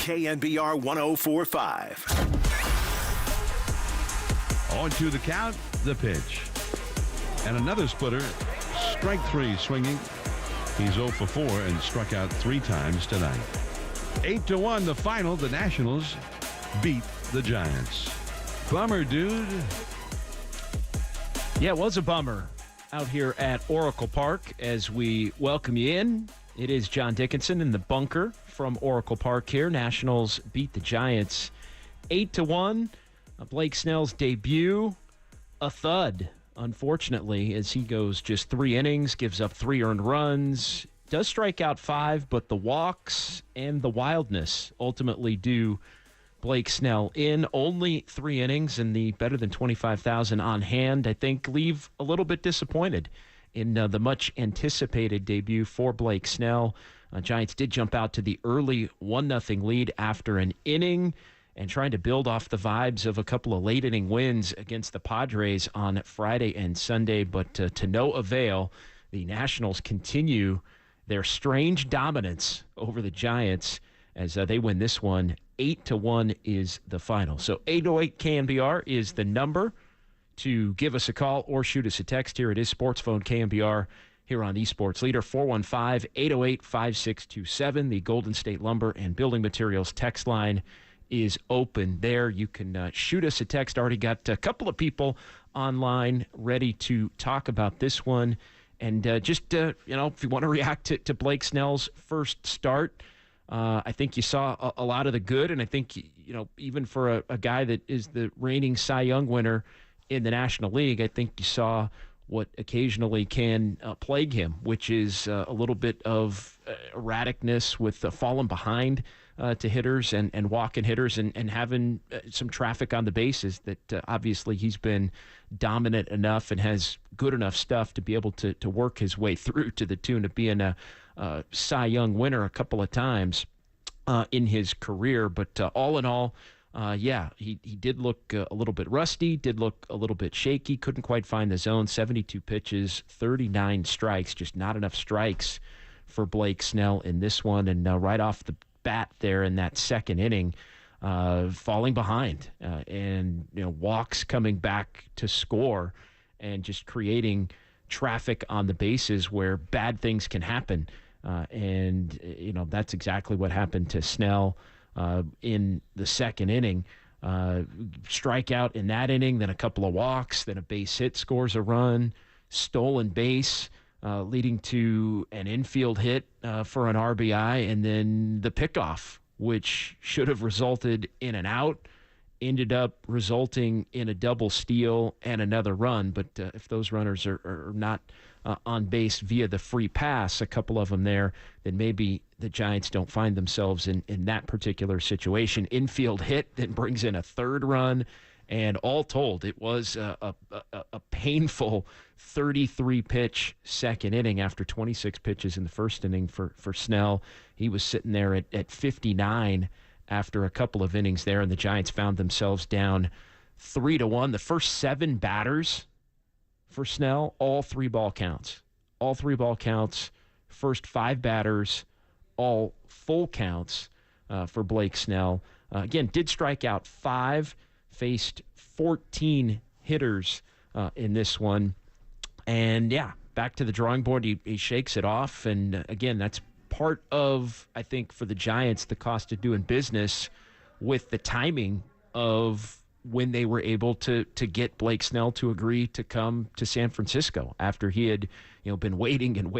KNBR 104.5. On to the count, the pitch. And another splitter, strike three swinging. He's 0 for 4 and struck out 3 times tonight. 8-1 the final. The Nationals beat the Giants. Bummer, dude. Yeah, it was a bummer out here at Oracle Park as we welcome you in. It is John Dickinson in the bunker from Oracle Park here. Nationals beat the Giants 8-1. Blake Snell's debut, a thud, unfortunately, as he goes just 3 innings, gives up 3 earned runs, does strike out 5, but the walks and the wildness ultimately do Blake Snell in. Only 3 innings and the better than 25,000 on hand, I think, leave a little bit disappointed in the much-anticipated debut for Blake Snell. Giants did jump out to the early 1-0 lead after an inning and trying to build off the vibes of a couple of late-inning wins against the Padres on Friday and Sunday, but to no avail. The Nationals continue their strange dominance over the Giants as they win this one. 8-1 is the final. So 808 KNBR is the number to give us a call or shoot us a text here. It is SportsPhone KNBR here on eSports Leader, 415-808-5627. The Golden State Lumber and Building Materials text line is open there. You can shoot us a text. Already got a couple of people online ready to talk about this one. And if you want to react to Blake Snell's first start, I think you saw a lot of the good. And I think, even for a guy that is the reigning Cy Young winner in the National League, I think you saw what occasionally can plague him, which is a little bit of erraticness with falling behind to hitters and walking hitters and having some traffic on the bases that obviously he's been dominant enough and has good enough stuff to be able to work his way through to the tune of being a Cy Young winner a couple of times in his career. But all in all, he did look a little bit rusty, did look a little bit shaky, couldn't quite find the zone. 72 pitches, 39 strikes, just not enough strikes for Blake Snell in this one. And right off the bat there in that second inning, falling behind and walks coming back to score and just creating traffic on the bases where bad things can happen. That's exactly what happened to Snell in the second inning. Strikeout in that inning, then a couple of walks, then a base hit, scores a run, stolen base, leading to an infield hit for an RBI, and then the pickoff, which should have resulted in an out, ended up resulting in a double steal and another run. But if those runners are not on base via the free pass, a couple of them there, then maybe the Giants don't find themselves in that particular situation. Infield hit then brings in a third run, and all told, it was a painful 33-pitch second inning after 26 pitches in the first inning for Snell. He was sitting there at 59 after a couple of innings there, and the Giants found themselves down 3-1. The first 7 batters for Snell, all 3-ball counts. All 3-ball counts. First 5 batters, all full counts for Blake Snell. Again, did strike out 5, faced 14 hitters in this one. And, back to the drawing board. He shakes it off. And, again, that's part of, I think, for the Giants, the cost of doing business with the timing of when they were able to get Blake Snell to agree to come to San Francisco after he had been waiting and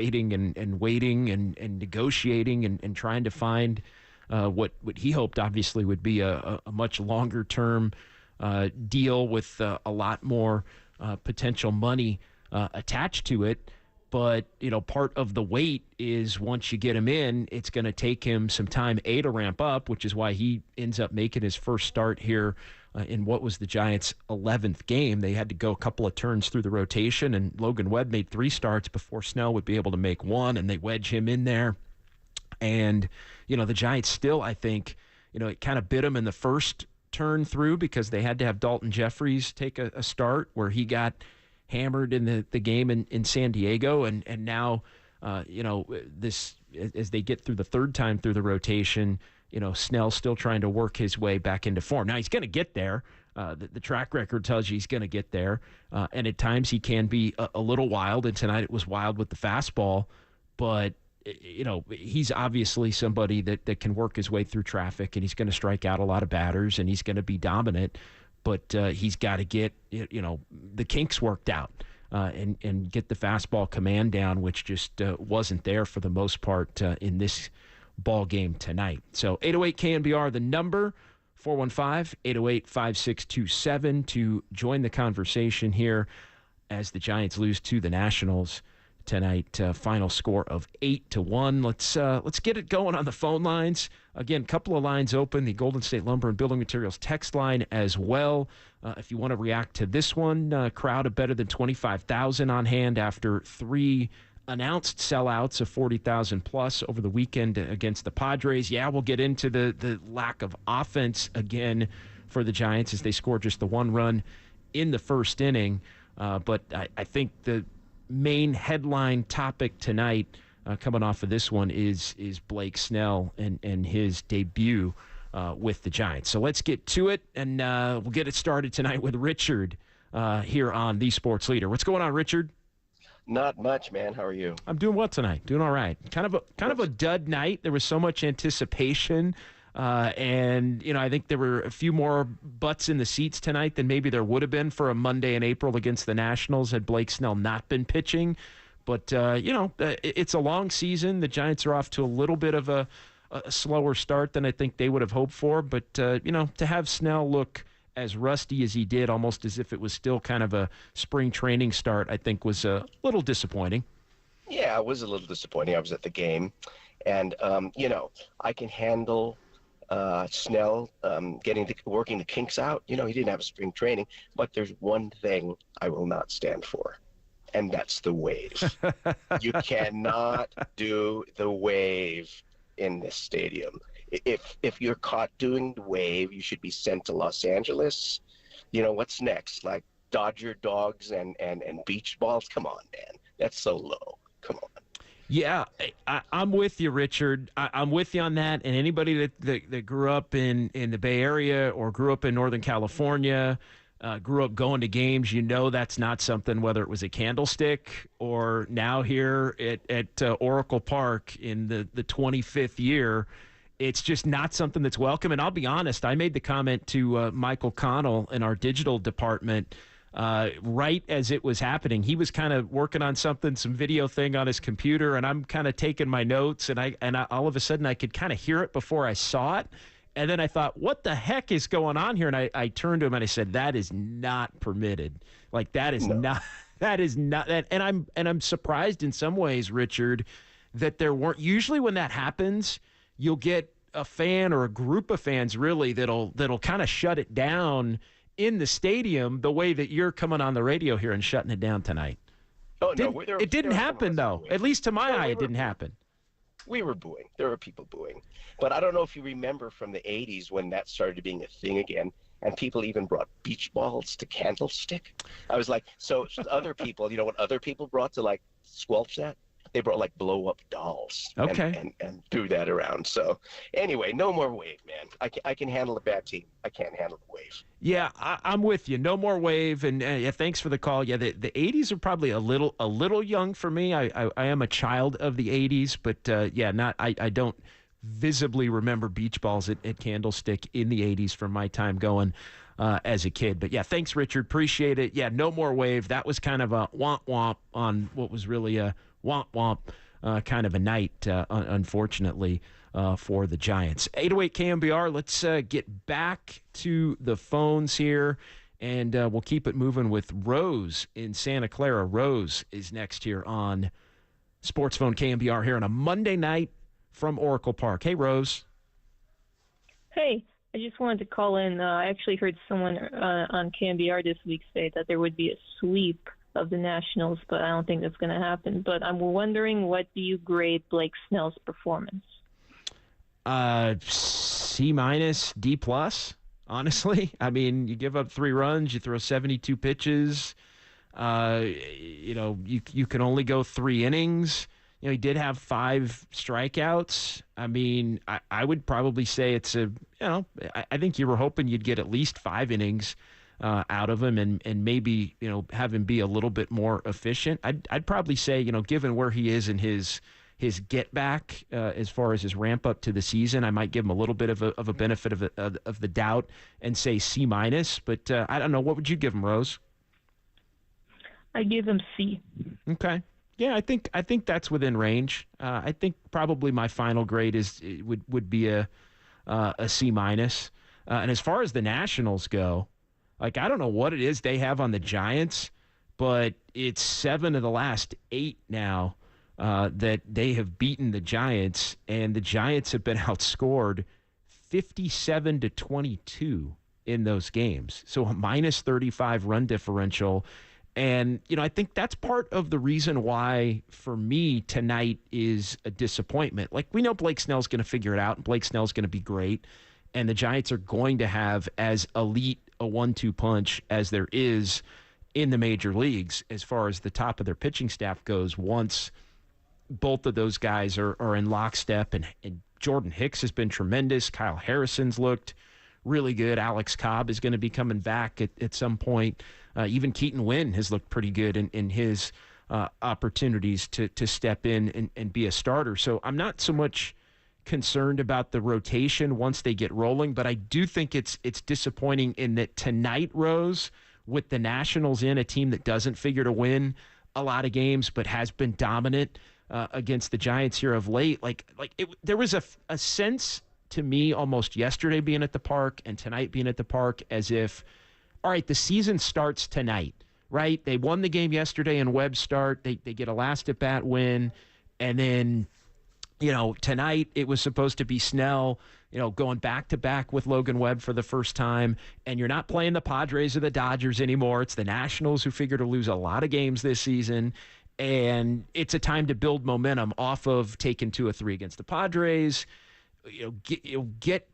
negotiating and trying to find what he hoped obviously would be a much longer term deal with a lot more potential money attached to it. But, part of the wait is once you get him in, it's going to take him some time, to ramp up, which is why he ends up making his first start here in what was the Giants' 11th game. They had to go a couple of turns through the rotation, and Logan Webb made 3 starts before Snell would be able to make 1, and they wedge him in there. And, the Giants still, I think, it kind of bit him in the first turn through because they had to have Dalton Jeffries take a start where he got hammered in the game in San Diego, and now this as they get through the third time through the rotation, Snell's still trying to work his way back into form. Now, he's going to get there. The track record tells you he's going to get there. And at times he can be a little wild, and tonight it was wild with the fastball. But, he's obviously somebody that can work his way through traffic, and he's going to strike out a lot of batters, and he's going to be dominant. But he's got to get, the kinks worked out and get the fastball command down, which just wasn't there for the most part in this ball game tonight. So 808 KNBR, the number, 415-808-5627 to join the conversation here as the Giants lose to the Nationals tonight. Final score of 8-1. Let's get it going on the phone lines. Again, a couple of lines open. The Golden State Lumber and Building Materials text line as well. If you want to react to this one, crowd of better than 25,000 on hand after 3 announced sellouts of 40,000 plus over the weekend against the Padres. Yeah, we'll get into the lack of offense again for the Giants as they scored just the 1 run in the first inning. But I think the main headline topic tonight coming off of this one is Blake Snell and his debut with the Giants. So let's get to it, and we'll get it started tonight with Richard here on The Sports Leader. What's going on, Richard? Not much, man. How are you? I'm doing well tonight. Doing all right. Kind of a dud night. There was so much anticipation, and I think there were a few more butts in the seats tonight than maybe there would have been for a Monday in April against the Nationals had Blake Snell not been pitching. But it's a long season. The Giants are off to a little bit of a slower start than I think they would have hoped for. But to have Snell look as rusty as he did, almost as if it was still kind of a spring training start, I think was a little disappointing. Yeah, it was a little disappointing. I was at the game, and I can handle Snell working the kinks out. He didn't have a spring training, but there's one thing I will not stand for, and that's the wave. You cannot do the wave in this stadium. If you're caught doing the wave, you should be sent to Los Angeles. What's next? Like Dodger dogs and beach balls? Come on, man. That's so low. Come on. Yeah, I'm with you, Richard. I'm with you on that. And anybody that grew up in the Bay Area or grew up in Northern California, grew up going to games, that's not something, whether it was a Candlestick or now here at Oracle Park in the 25th year. It's just not something that's welcome. And I'll be honest, I made the comment to Michael Connell in our digital department right as it was happening. He was kind of working on some video thing on his computer, and I'm kind of taking my notes, and I all of a sudden I could kind of hear it before I saw it. And then I thought, what the heck is going on here? And I turned to him and I said, that is not permitted. Like, that is not, that is not, and I'm surprised in some ways, Richard, that there weren't. Usually when that happens, you'll get a fan or a group of fans really that'll kind of shut it down in the stadium the way that you're coming on the radio here and shutting it down tonight. Oh, it didn't happen, though. At least to my eye, it didn't happen. We were booing. There were people booing. But I don't know if you remember from the 80s when that started being a thing again, and people even brought beach balls to Candlestick. I was like, so other people, what other people brought to, squelch that? They brought, blow-up dolls and threw that around. So, anyway, no more wave, man. I can handle a bad team. I can't handle the wave. Yeah, I'm with you. No more wave. And thanks for the call. Yeah, the 80s are probably a little young for me. I am a child of the 80s, but I don't visibly remember beach balls at Candlestick in the 80s from my time going as a kid. But yeah, thanks, Richard. Appreciate it. Yeah, no more wave. That was kind of a womp on what was really a womp kind of a night, unfortunately, for the Giants. 808 KNBR, let's get back to the phones here, and we'll keep it moving with Rose in Santa Clara. Rose is next here on SportsPhone KNBR here on a Monday night from Oracle Park. Hey, Rose. Hey, I just wanted to call in. I actually heard someone on KNBR this week say that there would be a sweep of the Nationals, but I don't think that's going to happen. But I'm wondering, what do you grade Blake Snell's performance? C-, D+, honestly. I mean, you give up 3 runs, you throw 72 pitches. You can only go 3 innings. he did have 5 strikeouts. I mean, I would probably say it's I think you were hoping you'd get at least 5 innings out of him and maybe, have him be a little bit more efficient. I'd probably say, given where he is in his get back as far as his ramp up to the season, I might give him a little bit of a benefit of the doubt and say C-. But I don't know. What would you give him, Rose? I give him C. Okay. Yeah, I think that's within range. I think probably my final grade would be a C-. And as far as the Nationals go, I don't know what it is they have on the Giants, but it's 7 of the last 8 now that they have beaten the Giants, and the Giants have been outscored 57-22 in those games. So a minus 35 run differential. And, I think that's part of the reason why, for me, tonight is a disappointment. We know Blake Snell's going to figure it out, and Blake Snell's going to be great, and the Giants are going to have as elite a 1-2 punch as there is in the major leagues as far as the top of their pitching staff goes once both of those guys are in lockstep. And Jordan Hicks has been tremendous. Kyle Harrison's looked really good. Alex Cobb is going to be coming back at some point. Even Keaton Wynn has looked pretty good in his opportunities to step in and be a starter. So I'm not so much concerned about the rotation once they get rolling, but I do think it's disappointing in that tonight, Rose, with the Nationals in, a team that doesn't figure to win a lot of games but has been dominant against the Giants here of late. There was a sense to me almost yesterday being at the park and tonight being at the park as if, all right, the season starts tonight, right? They won the game yesterday in Webb start. They get a last at-bat win. And then, tonight it was supposed to be Snell, going back-to-back with Logan Webb for the first time. And you're not playing the Padres or the Dodgers anymore. It's the Nationals who figure to lose a lot of games this season. And it's a time to build momentum off of taking 2 of 3 against the Padres. Get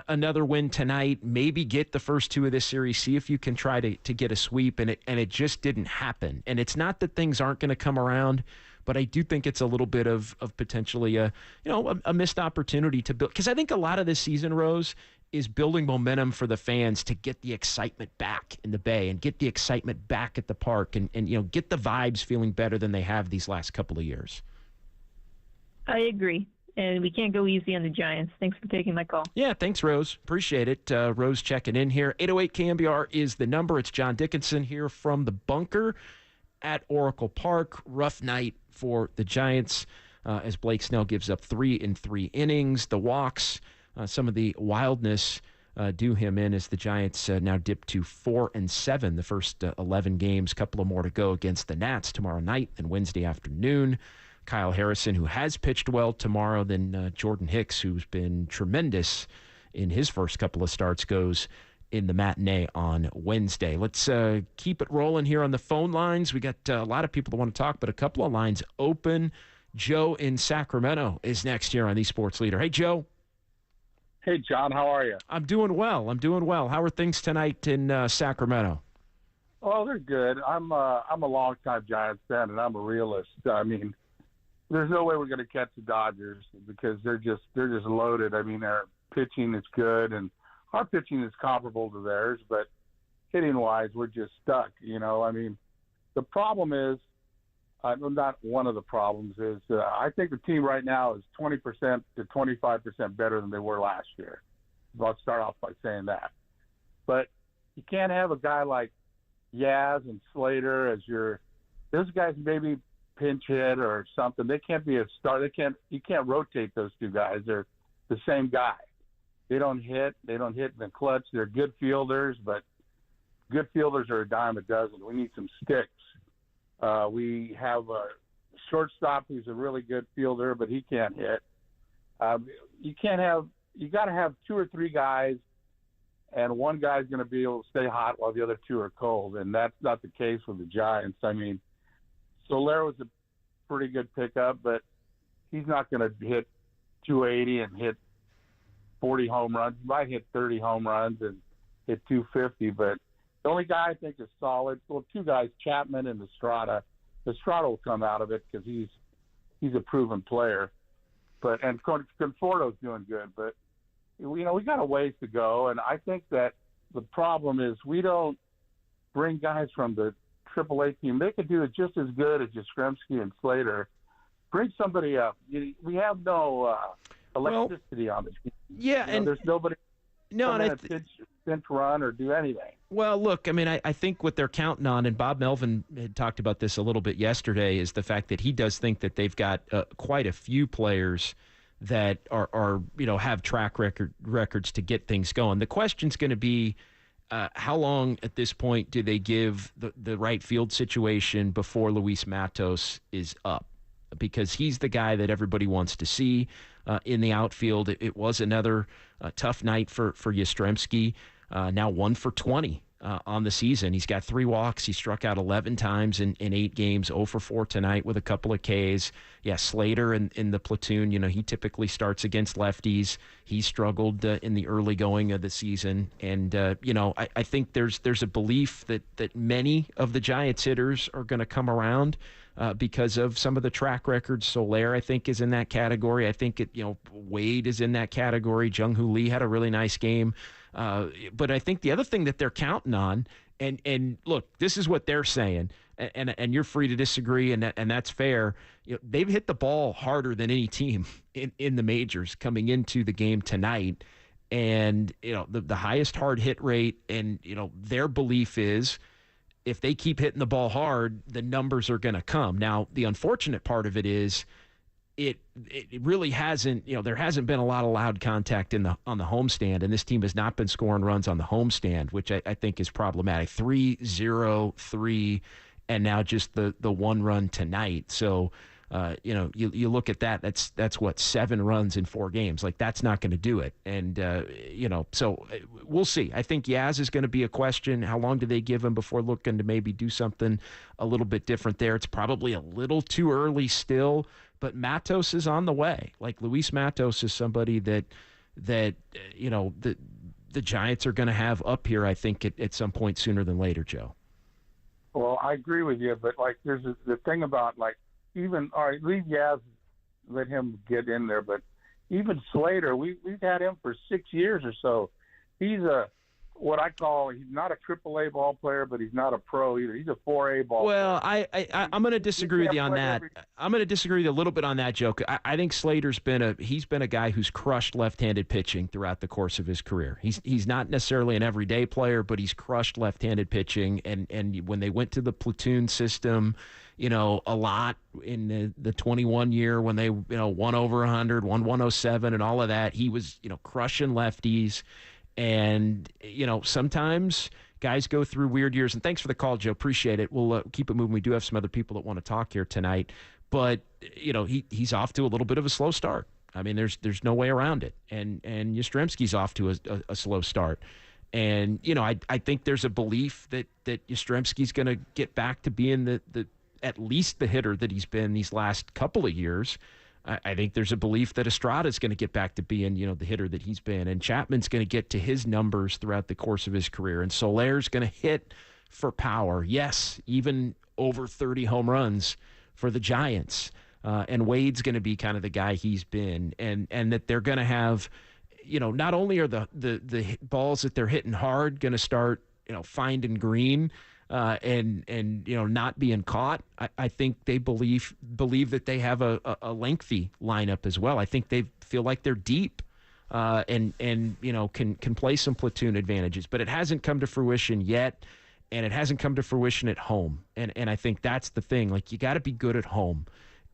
another win tonight, maybe get the first 2 of this series, see if you can try to get a sweep, and it just didn't happen. And it's not that things aren't going to come around, but I do think it's a little bit of potentially a missed opportunity to build, because I think a lot of this season, Rose, is building momentum for the fans to get the excitement back in the Bay and get the excitement back at the park and get the vibes feeling better than they have these last couple of years. I agree. And we can't go easy on the Giants. Thanks for taking my call. Yeah, thanks, Rose. Appreciate it. Rose checking in here. 808 KNBR is the number. It's John Dickinson here from the bunker at Oracle Park. Rough night for the Giants as Blake Snell gives up 3 in 3 innings. The walks, some of the wildness do him in as the Giants now dip to 4-7 the first 11 games. Couple of more to go against the Nats tomorrow night and Wednesday afternoon. Kyle Harrison, who has pitched well tomorrow, then Jordan Hicks, who's been tremendous in his first couple of starts, goes in the matinee on Wednesday. Let's keep it rolling here on the phone lines. We got a lot of people that want to talk, but a couple of lines open. Joe in Sacramento is next here on the Sports Leader. Hey, Joe. Hey, John. How are you? I'm doing well. How are things tonight in Sacramento? Oh, they're good. I'm a longtime Giants fan, and I'm a realist. I mean, there's no way we're going to catch the Dodgers because they're just loaded. I mean, their pitching is good, and our pitching is comparable to theirs, but hitting-wise, we're just stuck. I mean, the problem is, not one of the problems is, I think the team right now is 20% to 25% better than they were last year. I'll start off by saying that. But you can't have a guy like Yaz and Slater as those guys maybe pinch hit or something. They can't be a star. You can't rotate those 2 guys. They're the same guy. They don't hit in the clutch. They're good fielders, but good fielders are a dime a dozen. We need some sticks. We have a shortstop who's a really good fielder, but he can't hit. You got to have 2 or 3 guys, and one guy's going to be able to stay hot while the other 2 are cold, and that's not the case with the Giants. I mean, Soler was a pretty good pickup, but he's not going to hit 280 and hit 40 home runs. He might hit 30 home runs and hit 250, but the only guy I think is solid, 2 guys, Chapman and Estrada. Estrada will come out of it because he's he's a proven player. And Conforto's doing good, but we got a ways to go. And I think that the problem is we don't bring guys from the AAA team. They could do it just as good as Yastrzemski and Slater. Bring somebody up. We have no electricity on the team. Yeah, and there's nobody. No, and pinch run or do anything. Well, look, I mean, I think what they're counting on, and Bob Melvin had talked about this a little bit yesterday, is the fact that he does think that they've got quite a few players that are have track records to get things going. The question's going to be how long at this point do they give the right field situation before Luis Matos is up? Because he's the guy that everybody wants to see in the outfield. It was another tough night for Yastrzemski. Now 1 for 20 on the season. He's got 3 walks. He struck out 11 times in 8 games, 0 for 4 tonight with a couple of Ks. Yeah, Slater in the platoon, he typically starts against lefties. He struggled in the early going of the season. And, I think there's a belief that many of the Giants hitters are going to come around because of some of the track records. Soler, I think, is in that category. I think Wade is in that category. Jung-Hoo Lee had a really nice game. But I think the other thing that they're counting on, and look, this is what they're saying, and you're free to disagree, and that's fair. They've hit the ball harder than any team in the majors coming into the game tonight, and the highest hard hit rate, and their belief is, if they keep hitting the ball hard, the numbers are going to come. Now, the unfortunate part of it is it really hasn't, there hasn't been a lot of loud contact on the homestand, and this team has not been scoring runs on the homestand, which I think is problematic. 3-0-3, and now just the 1 run tonight. So, you look at that, that's what, 7 runs in 4 games. Like, that's not going to do it. And, so we'll see. I think Yaz is going to be a question. How long do they give him before looking to maybe do something a little bit different there? It's probably a little too early still, but Matos is on the way. Like, Luis Matos is somebody that the Giants are going to have up here, I think, at some point sooner than later, Joe. Well, I agree with you, but, there's the thing about, even, all right, leave Yaz, let him get in there, but even Slater, we've had him for 6 years or so. He's what I call, he's not a AAA ball player, but he's not a pro either. He's a 4A ball player. Well, I'm going to disagree with you on that. I'm going to disagree with you a little bit on that, Joe. I think Slater's been a guy who's crushed left-handed pitching throughout the course of his career. He's not necessarily an everyday player, but he's crushed left-handed pitching. And when they went to the platoon system, a lot in the 21 year when they, won over 100, won 107 and all of that, he was, crushing lefties. And, sometimes guys go through weird years. And thanks for the call, Joe. Appreciate it. We'll keep it moving. We do have some other people that want to talk here tonight. But, he's off to a little bit of a slow start. I mean, there's no way around it. And Yastrzemski's off to a slow start. And, I think there's a belief that Yastrzemski's going to get back to being the at least the hitter that he's been these last couple of years. I think there's a belief that Estrada's going to get back to being, the hitter that he's been. And Chapman's going to get to his numbers throughout the course of his career. And Soler's going to hit for power. Yes, even over 30 home runs for the Giants. And Wade's going to be kind of the guy he's been. And that they're going to have, not only are the balls that they're hitting hard going to start, finding green, and not being caught. I think they believe that they have a lengthy lineup as well. I think they feel like they're deep and can play some platoon advantages. But it hasn't come to fruition yet, and it hasn't come to fruition at home. And I think that's the thing. Like, you got to be good at home.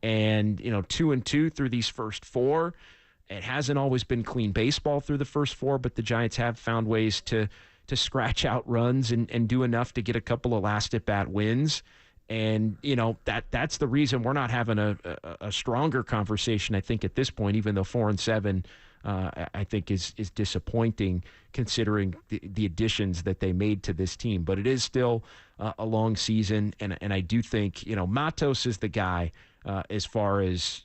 And 2-2 through these first 4. It hasn't always been clean baseball through the first 4, but the Giants have found ways to scratch out runs and do enough to get a couple of last at bat wins. And, that's the reason we're not having a stronger conversation, I think, at this point, even though 4-7, I think is disappointing considering the additions that they made to this team. But it is still a long season. And I do think, Matos is the guy as far as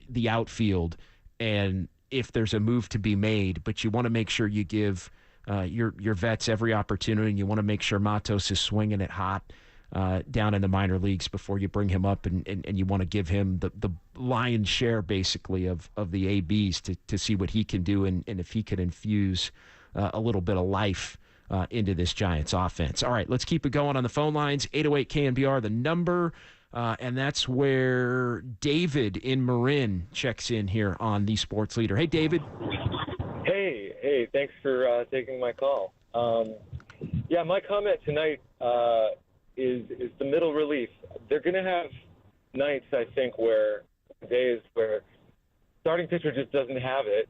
the outfield. And if there's a move to be made, but you want to make sure you give your vets every opportunity, and you want to make sure Matos is swinging it hot down in the minor leagues before you bring him up, and you want to give him the lion's share, basically, of the ABs to see what he can do and if he can infuse a little bit of life into this Giants offense. All right, let's keep it going on the phone lines. 808 KNBR, the number. And that's where David in Marin checks in here on the Sports Leader. Hey, David. Hey, thanks for taking my call. Yeah, my comment tonight is the middle relief. They're going to have nights, I think, days where starting pitcher just doesn't have it,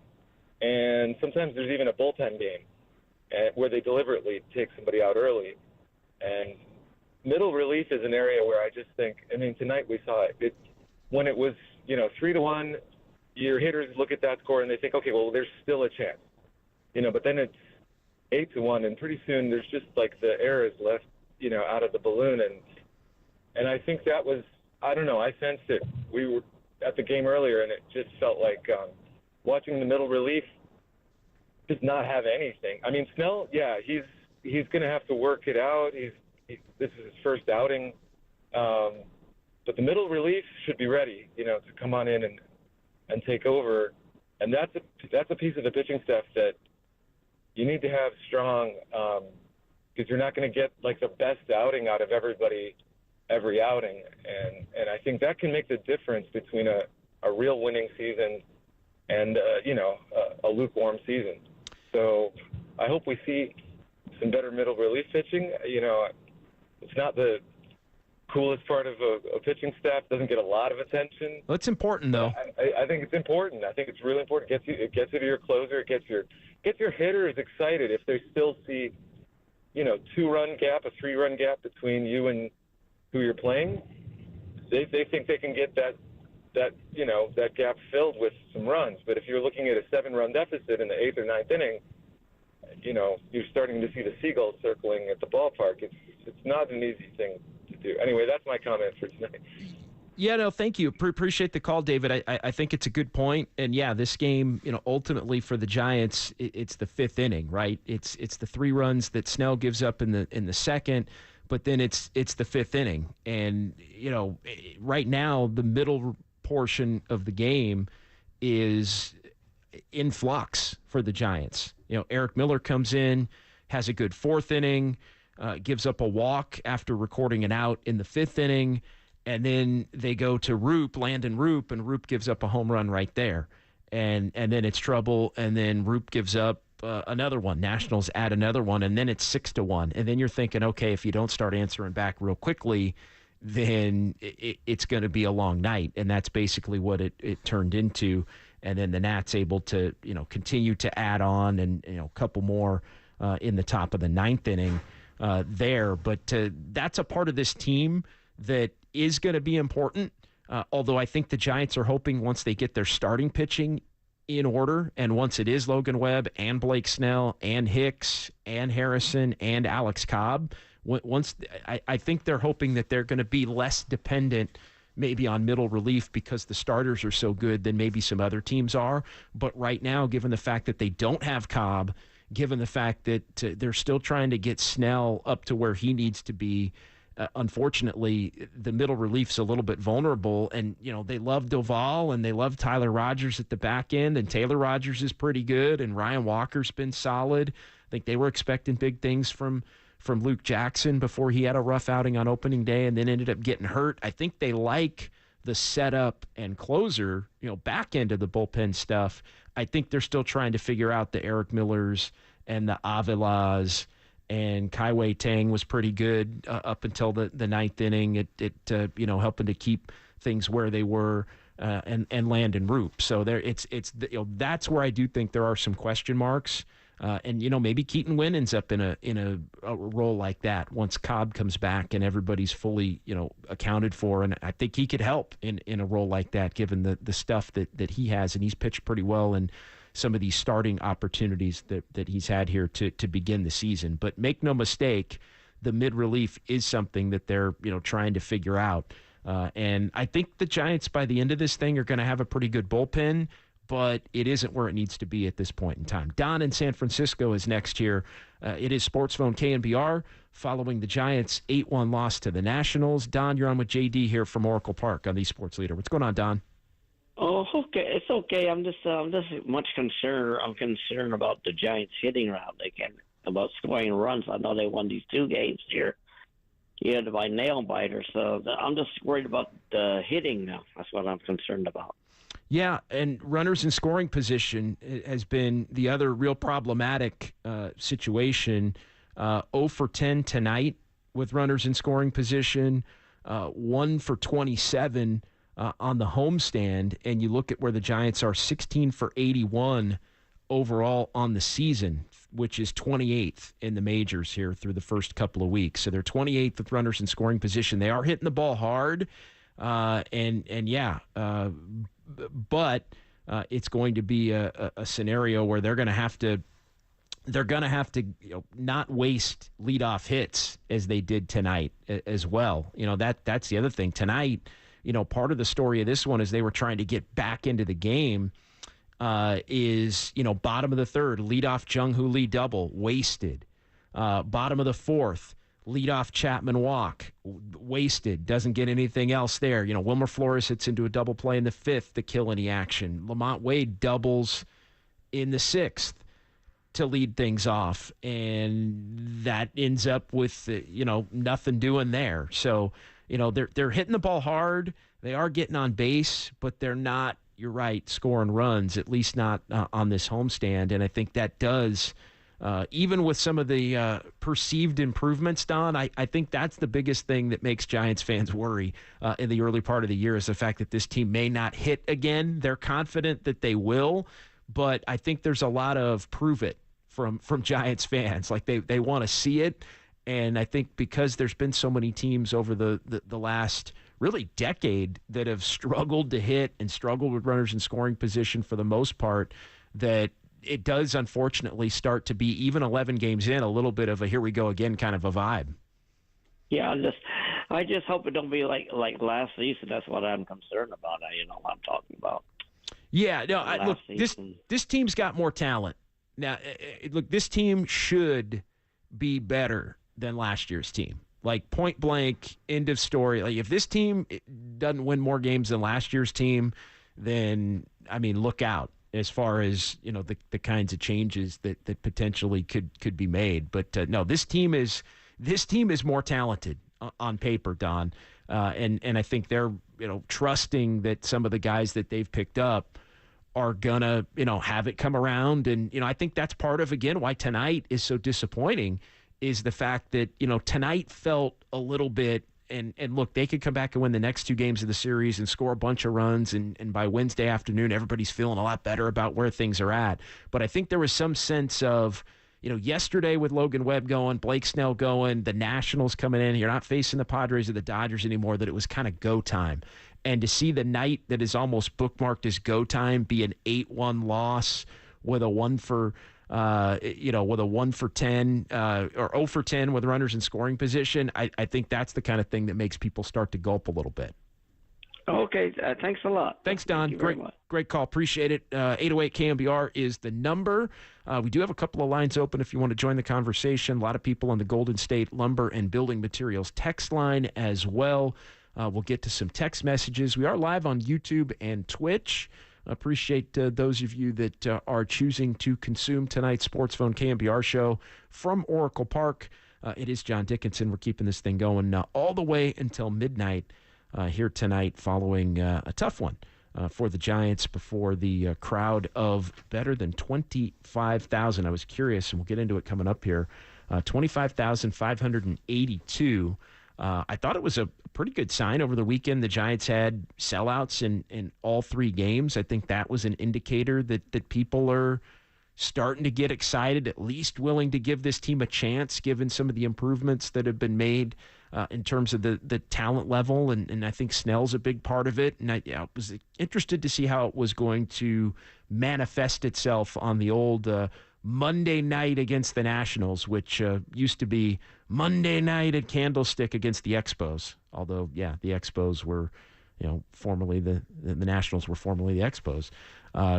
and sometimes there's even a bullpen game where they deliberately take somebody out early. And middle relief is an area where I just think, tonight we saw it. When it was, 3-1, your hitters look at that score and they think, okay, well, there's still a chance. But then it's 8-1, and pretty soon there's just like the air is left, out of the balloon. And I think that was, I don't know, I sensed it. We were at the game earlier, and it just felt like watching the middle relief does not have anything. Snell, yeah, he's going to have to work it out. This is his first outing. But the middle relief should be ready, to come on in and take over. And that's a piece of the pitching staff that you need to have strong, because you're not going to get like the best outing out of everybody every outing. And I think that can make the difference between a real winning season and, a lukewarm season. So I hope we see some better middle relief pitching. It's not the coolest part of a pitching staff. Doesn't get a lot of attention. Well, it's important, though. I think it's important. I think it's really important. It gets you to your closer. It gets your hitters excited if they still see, 2-run gap, a 3-run gap between you and who you're playing. They think they can get that gap filled with some runs. But if you're looking at a 7-run deficit in the 8th or 9th inning, you're starting to see the seagulls circling at the ballpark. It's not an easy thing to do. Anyway, that's my comment for tonight. Yeah, no, thank you. Appreciate the call, David. I think it's a good point. And yeah, this game, ultimately for the Giants, it's the 5th inning, right? It's the 3 runs that Snell gives up in the second, but then it's the 5th inning. And right now the middle portion of the game is in flux for the Giants. Eric Miller comes in, has a good 4th inning, gives up a walk after recording an out in the 5th inning, and then they go to Landon Roop, and Roop gives up a home run right there. And then it's trouble, and then Roop gives up another one. Nationals add another one, and then it's 6-1. And then you're thinking, okay, if you don't start answering back real quickly, then it's going to be a long night. And that's basically what it turned into. And then the Nats able to, continue to add on and, a couple more in the top of the 9th inning there. But that's a part of this team that is going to be important. Although I think the Giants are hoping once they get their starting pitching in order, and once it is Logan Webb and Blake Snell and Hicks and Harrison and Alex Cobb, I think they're hoping that they're going to be less dependent maybe on middle relief because the starters are so good than maybe some other teams are. But right now, given the fact that they don't have Cobb, given the fact that they're still trying to get Snell up to where he needs to be, unfortunately, the middle relief's a little bit vulnerable. And, they love Doval and they love Tyler Rogers at the back end, and Taylor Rogers is pretty good, and Ryan Walker's been solid. I think they were expecting big things from Luke Jackson before he had a rough outing on opening day and then ended up getting hurt. I think they like the setup and closer, back end of the bullpen stuff. I think they're still trying to figure out the Eric Millers and the Avilas, and Kai Tang was pretty good up until the 9th inning. It helping to keep things where they were, and Landon Roop. So that's where I do think there are some question marks. And maybe Keaton Wynn ends up in a role like that once Cobb comes back and everybody's fully accounted for. And I think he could help in a role like that, given the stuff that he has, and he's pitched pretty well in some of these starting opportunities that he's had here to begin the season. But make no mistake, the mid relief is something that they're trying to figure out. And I think the Giants by the end of this thing are going to have a pretty good bullpen, but it isn't where it needs to be at this point in time. Don in San Francisco is next here. It is SportsPhone KNBR following the Giants' 8-1 loss to the Nationals. Don, you're on with JD here from Oracle Park on the Sports Leader. What's going on, Don? okay. It's okay. I'm just much concerned. I'm concerned about the Giants hitting route. About scoring runs. I know they won these 2 games here. By nail biter. So I'm just worried about the hitting now. That's what I'm concerned about. Yeah, and runners in scoring position has been the other real problematic situation. 0 for 10 tonight with runners in scoring position, 1 for 27 on the homestand, and you look at where the Giants are, 16 for 81 overall on the season, which is 28th in the majors here through the first couple of weeks. So they're 28th with runners in scoring position. They are hitting the ball hard, but it's going to be a scenario where they're going to have to not waste leadoff hits as they did tonight as well. That's the other thing tonight. Part of the story of this one is they were trying to get back into the game. Bottom of the third, leadoff Jung-Hoo Lee double, wasted. Bottom of the fourth, leadoff Chapman walk, wasted. Doesn't get anything else there. Wilmer Flores hits into a double play in the fifth to kill any action. Lamont Wade doubles in the sixth to lead things off, and that ends up with nothing doing there. So they're hitting the ball hard. They are getting on base, but they're not. You're right, scoring runs, at least not on this homestand. And I think that does, even with some of the perceived improvements, Don, I think that's the biggest thing that makes Giants fans worry in the early part of the year is the fact that this team may not hit again. They're confident that they will, but I think there's a lot of prove it from Giants fans. Like they want to see it. And I think because there's been so many teams over the last really decade that have struggled to hit and struggled with runners in scoring position for the most part, that it does unfortunately start to be, even 11 games in, a little bit of a here we go again kind of a vibe. Yeah, I just hope it don't be like last season. That's what I'm concerned about. You know what I'm talking about. Yeah, no, look, this team's got more talent. Now, look, this team should be better than last year's team. Like, point blank, end of story. Like, if this team doesn't win more games than last year's team, then, I mean, look out as far as, the kinds of changes that potentially could be made. But, no, this team is more talented on paper, Don. And I think they're, trusting that some of the guys that they've picked up are gonna, have it come around. And, I think that's part of, again, why tonight is so disappointing, is the fact that, tonight felt a little bit, and look, they could come back and win the next 2 games of the series and score a bunch of runs, and by Wednesday afternoon, everybody's feeling a lot better about where things are at. But I think there was some sense of, yesterday with Logan Webb going, Blake Snell going, the Nationals coming in, you're not facing the Padres or the Dodgers anymore, that it was kind of go time. And to see the night that is almost bookmarked as go time be an 8-1 loss with a 1 for 10 or 0 for 10 with runners in scoring position, I think that's the kind of thing that makes people start to gulp a little bit. Okay, thanks a lot. Thanks, Don. Great call. Appreciate it. 808 KNBR is the number. We do have a couple of lines open if you want to join the conversation. A lot of people on the Golden State Lumber and Building Materials text line as well. We'll get to some text messages. We are live on YouTube and Twitch. Appreciate those of you that are choosing to consume tonight's SportsPhone KNBR show from Oracle Park. It is John Dickinson. We're keeping this thing going all the way until midnight here tonight, following a tough one for the Giants before the crowd of better than 25,000. I was curious, and we'll get into it coming up here. 25,582. I thought it was a pretty good sign over the weekend. The Giants had sellouts in all 3 games. I think that was an indicator that people are starting to get excited, at least willing to give this team a chance, given some of the improvements that have been made in terms of the talent level. And I think Snell's a big part of it. And I was interested to see how it was going to manifest itself on the old Monday night against the Nationals, which used to be Monday night at Candlestick against the Expos. Although, yeah, the Expos were, formerly the Nationals were formerly the Expos,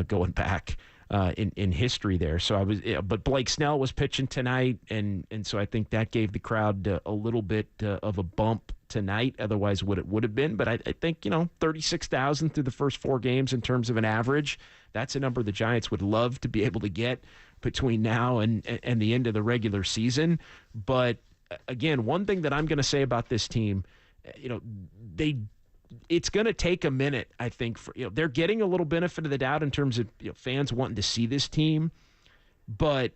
going back in history there. So but Blake Snell was pitching tonight, and so I think that gave the crowd a little bit of a bump tonight, otherwise what it would have been. But I think, 36,000 through the first 4 games in terms of an average, that's a number the Giants would love to be able to get between now and the end of the regular season. But again, one thing that I'm going to say about this team, it's going to take a minute, I think. They're getting a little benefit of the doubt in terms of fans wanting to see this team, but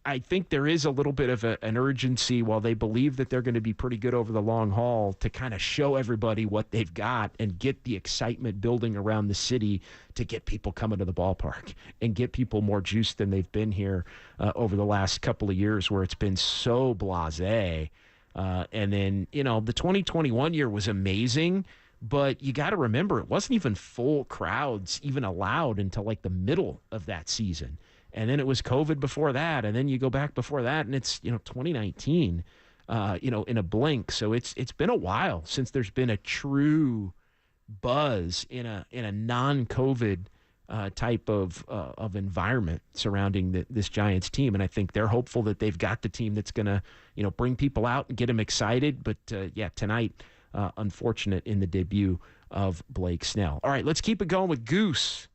I think there is a little bit of an urgency while they believe that they're going to be pretty good over the long haul to kind of show everybody what they've got and get the excitement building around the city to get people coming to the ballpark and get people more juiced than they've been here over the last couple of years where it's been so blasé. And then, the 2021 year was amazing, but you got to remember it wasn't even full crowds even allowed until like the middle of that season. And then it was COVID before that. And then you go back before that and it's, 2019, in a blink. So it's been a while since there's been a true buzz in a non-COVID type of environment surrounding this Giants team. And I think they're hopeful that they've got the team that's going to, bring people out and get them excited. But tonight, unfortunate in the debut of Blake Snell. All right, let's keep it going with Goose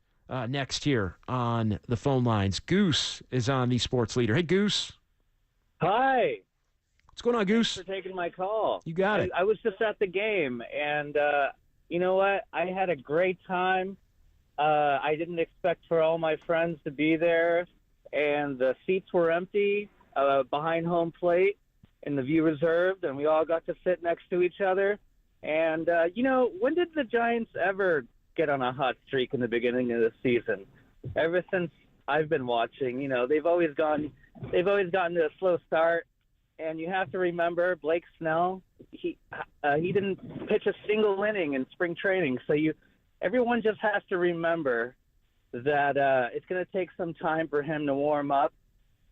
next here on the phone lines. Goose is on the Sports Leader. Hey, Goose. Hi. What's going on, Goose? Thanks for taking my call. You got it. I was just at the game, and you know what? I had a great time. I didn't expect for all my friends to be there, and the seats were empty behind home plate and the view reserved, and we all got to sit next to each other. And, when did the Giants ever get on a hot streak in the beginning of the season? Ever since I've been watching, they've always gotten to a slow start. And you have to remember Blake Snell, he didn't pitch a single inning in spring training. So everyone just has to remember that it's going to take some time for him to warm up.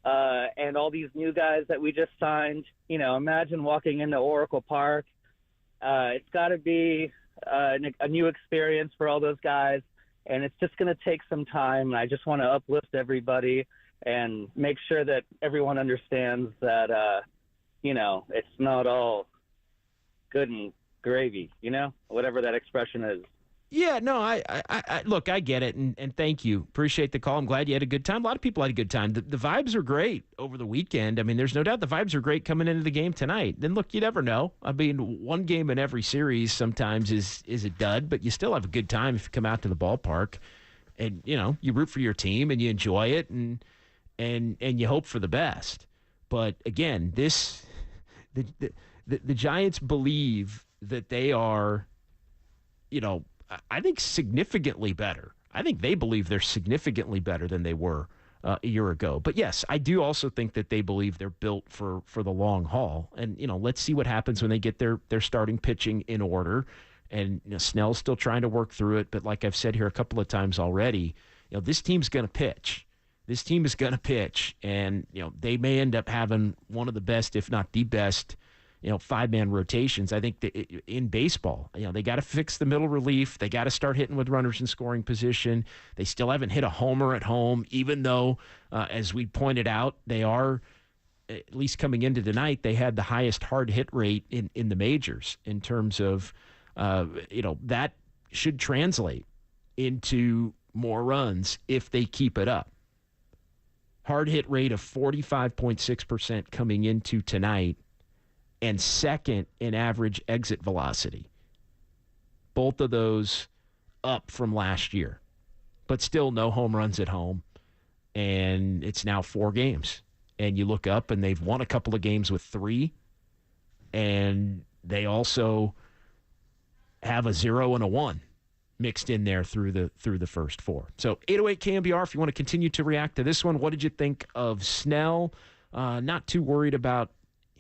And all these new guys that we just signed, imagine walking into Oracle Park. It's got to be a new experience for all those guys, and it's just going to take some time. And I just want to uplift everybody and make sure that everyone understands that, it's not all good and gravy, whatever that expression is. Yeah, no, I look, I get it, and thank you. Appreciate the call. I'm glad you had a good time. A lot of people had a good time. The vibes are great over the weekend. I mean, there's no doubt the vibes are great coming into the game tonight. Then, look, you never know. I mean, one game in every series sometimes is a dud, but you still have a good time if you come out to the ballpark and, you root for your team and you enjoy it and you hope for the best. But, again, the Giants believe that they are, I think significantly better. I think they believe they're significantly better than they were a year ago. But yes, I do also think that they believe they're built for the long haul. And, let's see what happens when they get their starting pitching in order. And Snell's still trying to work through it. But like I've said here a couple of times already, this team's going to pitch. This team is going to pitch. And, they may end up having one of the best, if not the best, 5-man rotations. I think that in baseball, they got to fix the middle relief. They got to start hitting with runners in scoring position. They still haven't hit a homer at home, even though, as we pointed out, they are, at least coming into tonight, they had the highest hard hit rate in the majors in terms of, that should translate into more runs if they keep it up. Hard hit rate of 45.6% coming into tonight, and second in average exit velocity. Both of those up from last year, but still no home runs at home. And it's now 4 games. And you look up and they've won a couple of games with 3. And they also have a 0 and a 1 mixed in there through the first 4. So 808 KNBR, if you want to continue to react to this one, what did you think of Snell? Not too worried about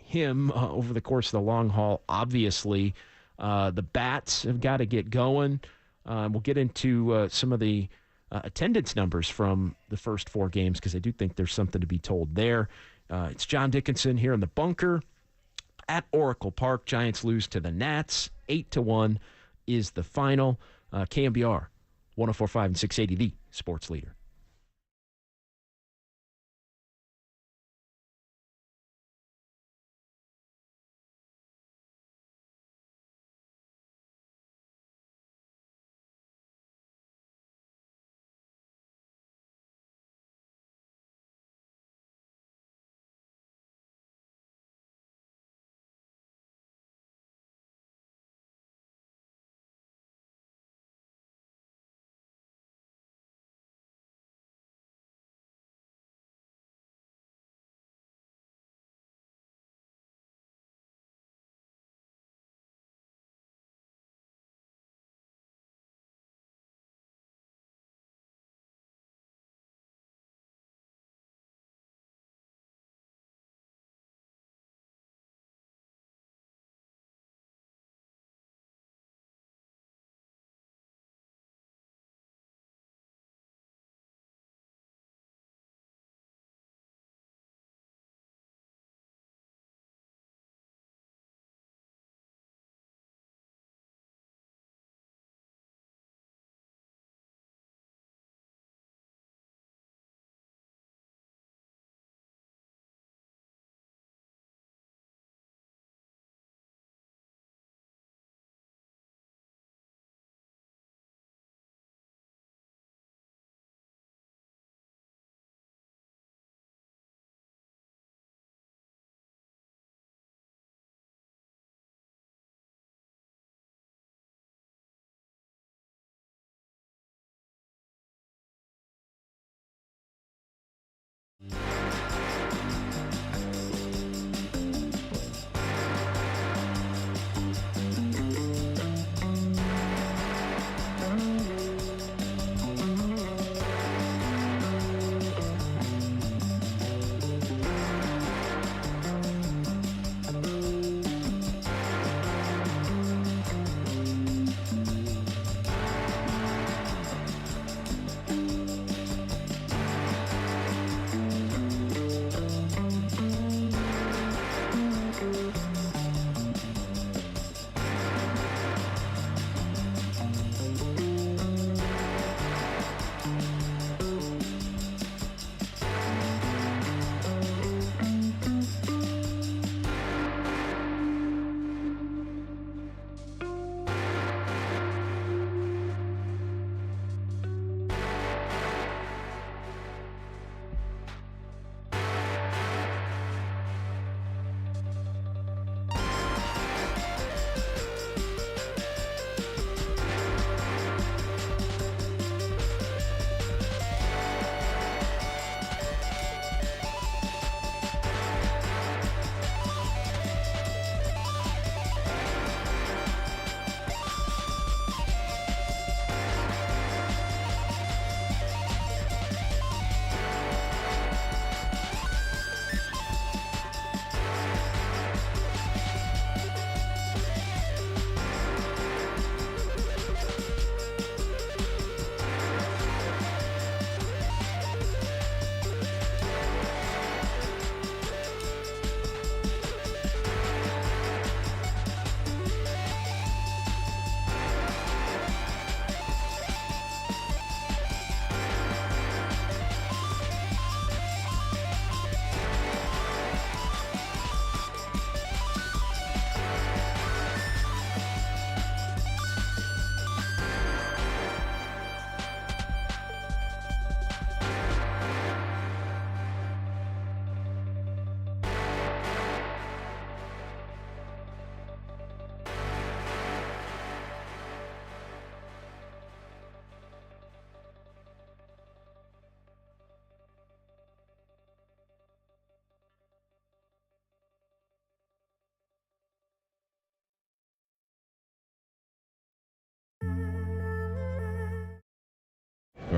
him over the course of the long haul. Obviously, the bats have got to get going. We'll get into some of the attendance numbers from the first 4 games because I do think there's something to be told there. It's John Dickinson here in the bunker at Oracle Park. Giants lose to the Nats. 8-1 is the final. KNBR 104.5 and 680, the Sports Leader.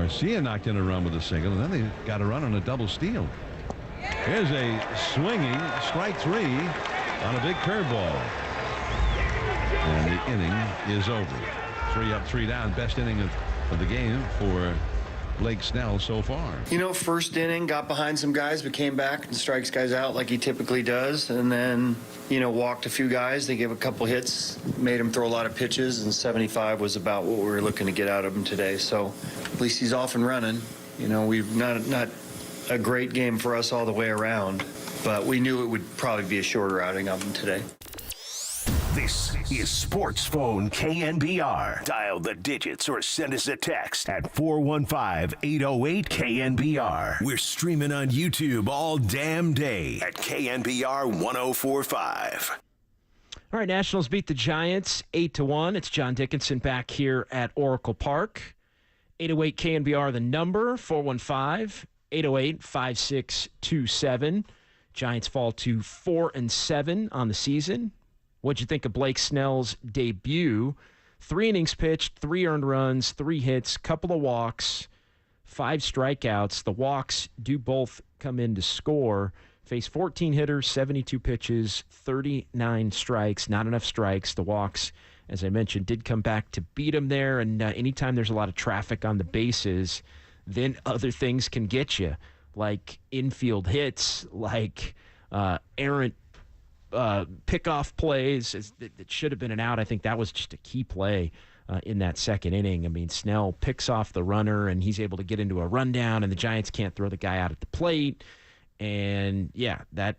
Garcia knocked in a run with a single, and then they got a run on a double steal. Here's a swinging strike 3 on a big curveball. And the inning is over. 3 up, 3 down. Best inning of the game for Blake Snell so far. First inning, got behind some guys, but came back and strikes guys out like he typically does. And then, walked a few guys. They gave a couple hits, made him throw a lot of pitches, and 75 was about what we were looking to get out of him today. So at least he's off and running. We've not a great game for us all the way around, but we knew it would probably be a shorter outing of him today. This is SportsPhone KNBR. Dial the digits or send us a text at 415-808-KNBR. We're streaming on YouTube all damn day at KNBR 1045. All right, Nationals beat the Giants 8-1. It's John Dickinson back here at Oracle Park. 808 KNBR, the number, 415-808-5627. Giants fall to 4-7 on the season. What'd you think of Blake Snell's debut? 3 innings pitched, 3 earned runs, 3 hits, couple of walks, 5 strikeouts. The walks do both come in to score. Faced 14 hitters, 72 pitches, 39 strikes, not enough strikes. The walks, as I mentioned, did come back to beat him there. And anytime there's a lot of traffic on the bases, then other things can get you, like infield hits, like errant pickoff plays. It should have been an out. I think that was just a key play in that second inning. I mean, Snell picks off the runner, and he's able to get into a rundown, and the Giants can't throw the guy out at the plate. And, yeah, that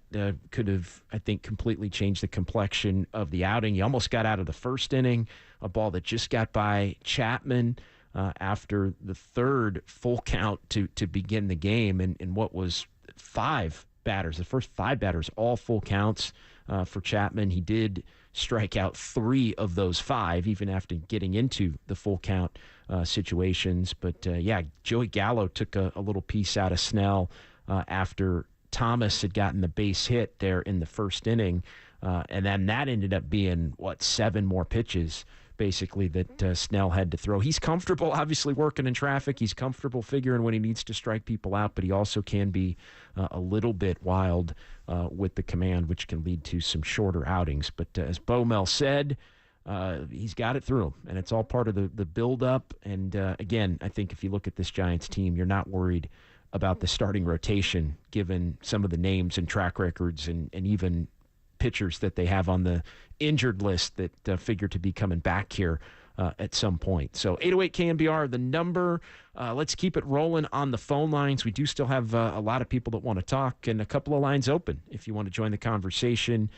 could have, I think, completely changed the complexion of the outing. You almost got out of the first inning, a ball that just got by Chapman after the third full count to begin the game, and what was 5 batters. The first 5 batters, all full counts for Chapman. He did strike out 3 of those 5, even after getting into the full count situations. But, Joey Gallo took a little piece out of Snell after Thomas had gotten the base hit there in the first inning. And then that ended up being, 7 more pitches, basically, that Snell had to throw. He's comfortable, obviously, working in traffic. He's comfortable figuring when he needs to strike people out, but he also can be a little bit wild with the command, which can lead to some shorter outings. But as Bo Mel said, he's got it through him, and it's all part of the build-up. And, again, I think if you look at this Giants team, you're not worried about the starting rotation, given some of the names and track records and even pitchers that they have on the injured list that figure to be coming back here at some point. So 808 KNBR, the number. Let's keep it rolling on the phone lines. We do still have a lot of people that want to talk, and a couple of lines open if you want to join the conversation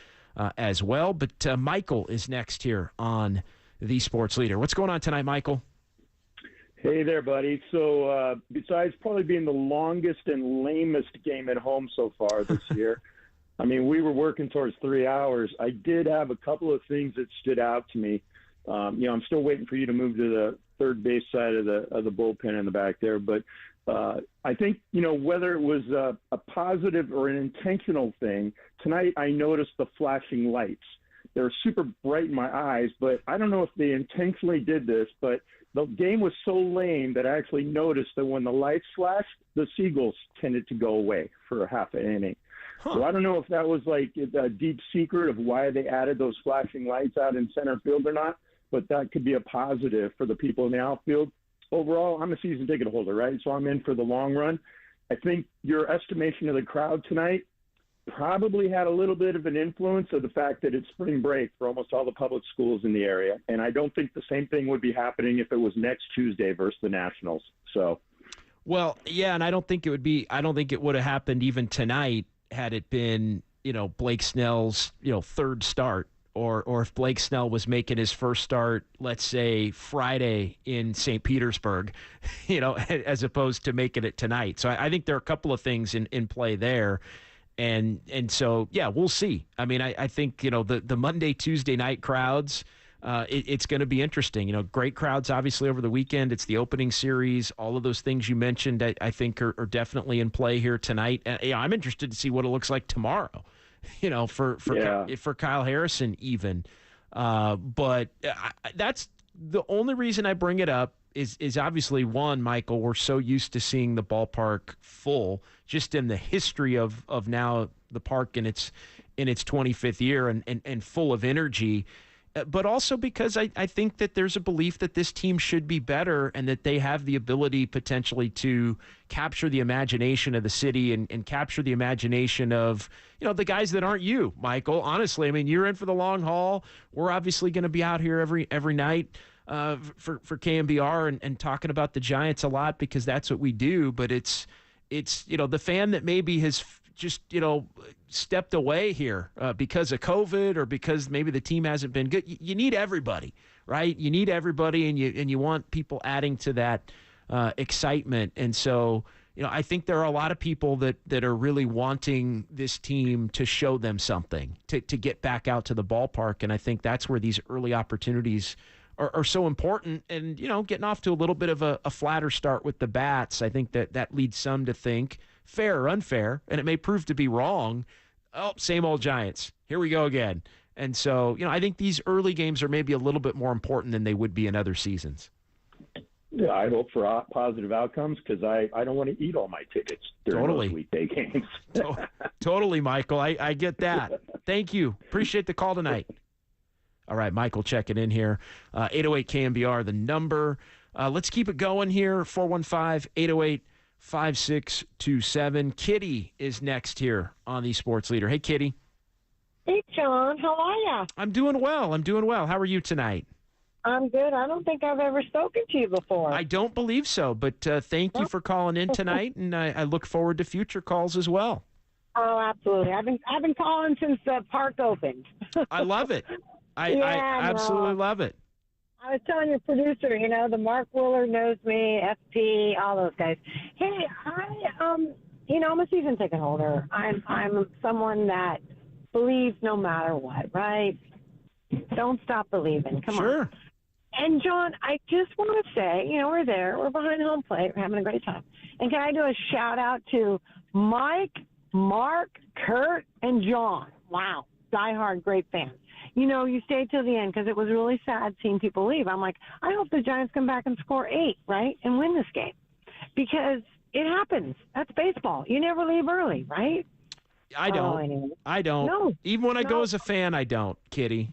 as well. But Michael is next here on The Sports Leader. What's going on tonight, Michael? Hey there, buddy. So besides probably being the longest and lamest game at home so far this year, I mean, we were working towards 3 hours. I did have a couple of things that stood out to me. I'm still waiting for you to move to the third base side of the bullpen in the back there. But I think, whether it was a positive or an intentional thing, tonight I noticed the flashing lights. They're super bright in my eyes, but I don't know if they intentionally did this, but the game was so lame that I actually noticed that when the lights flashed, the Seagulls tended to go away for a half an inning. Huh. So I don't know if that was like a deep secret of why they added those flashing lights out in center field or not, but that could be a positive for the people in the outfield. Overall, I'm a season ticket holder, right? So I'm in for the long run. I think your estimation of the crowd tonight probably had a little bit of an influence of the fact that it's spring break for almost all the public schools in the area. And I don't think the same thing would be happening if it was next Tuesday versus the Nationals. So, well, yeah, and I don't think it would have happened even tonight had it been, Blake Snell's, third start, or if Blake Snell was making his first start, let's say Friday in St. Petersburg, as opposed to making it tonight. So I think there are a couple of things in play there. And so, yeah, we'll see. I mean, I think, the Monday, Tuesday night crowds, it's going to be interesting. Great crowds, obviously, over the weekend. It's the opening series. All of those things you mentioned, I think, are definitely in play here tonight. And, I'm interested to see what it looks like tomorrow, for Kyle Harrison even. But that's the only reason I bring it up is obviously one, Michael. We're so used to seeing the ballpark full, just in the history of now the park in its 25th year and full of energy. But also because I think that there's a belief that this team should be better and that they have the ability potentially to capture the imagination of the city and capture the imagination of, the guys that aren't you, Michael. Honestly, I mean, you're in for the long haul. We're obviously going to be out here every night for KNBR and talking about the Giants a lot because that's what we do. But it's the fan that maybe has just, stepped away here because of COVID or because maybe the team hasn't been good. You need everybody, right? You need everybody, and you want people adding to that excitement. And so, I think there are a lot of people that are really wanting this team to show them something, to get back out to the ballpark. And I think that's where these early opportunities are so important. And, getting off to a little bit of a flatter start with the bats, I think that leads some to think, fair or unfair, and it may prove to be wrong, same old Giants. Here we go again. And so, I think these early games are maybe a little bit more important than they would be in other seasons. Yeah, I hope for positive outcomes because I don't want to eat all my tickets during those weekday games. Totally, Michael. I get that. Thank you. Appreciate the call tonight. All right, Michael checking in here. 808 KNBR, the number. Let's keep it going here. 415-808-5627. Kitty is next here on the Sports Leader. Hey, Kitty. Hey, John. How are you? I'm doing well. How are you tonight? I'm good. I don't think I've ever spoken to you before. I don't believe so, but thank you for calling in tonight, and I look forward to future calls as well. Oh, absolutely. I've been calling since the park opened. I love it. I absolutely love it. I was telling your producer, the Mark Willard knows me, FP, all those guys. Hey, I'm a season ticket holder. I'm someone that believes no matter what, right? Don't stop believing. Come on. And, John, I just want to say, we're there. We're behind home plate. We're having a great time. And can I do a shout-out to Mike, Mark, Kurt, and John? Wow. Diehard, great fans. You stayed till the end because it was really sad seeing people leave. I'm like, I hope the Giants come back and score 8, right, and win this game. Because it happens. That's baseball. You never leave early, right? I don't. Anyway. I don't. No. Even when I go as a fan, I don't, Kitty.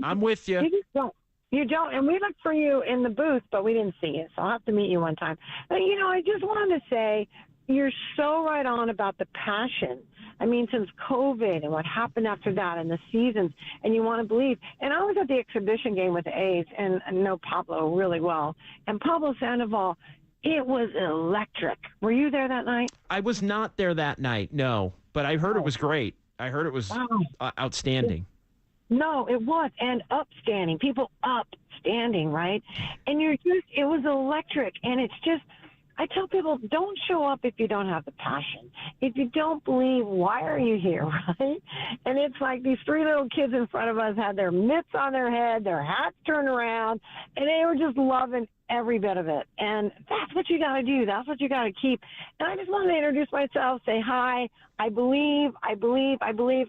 I'm with you. You just don't. You don't. And we looked for you in the booth, but we didn't see you. So I'll have to meet you one time. But, I just wanted to say you're so right on about the passion. I mean, since COVID and what happened after that and the seasons, and you want to believe. And I was at the exhibition game with the A's and I know Pablo really well. And Pablo Sandoval, it was electric. Were you there that night? I was not there that night, no. But I heard it was great. I heard it was outstanding. No, it was. And upstanding. People upstanding, right? And it was electric. And it's just, I tell people, don't show up if you don't have the passion. If you don't believe, why are you here, right? And it's like these 3 little kids in front of us had their mitts on their head, their hats turned around, and they were just loving every bit of it. And that's what you got to do. That's what you got to keep. And I just wanted to introduce myself, say hi. I believe.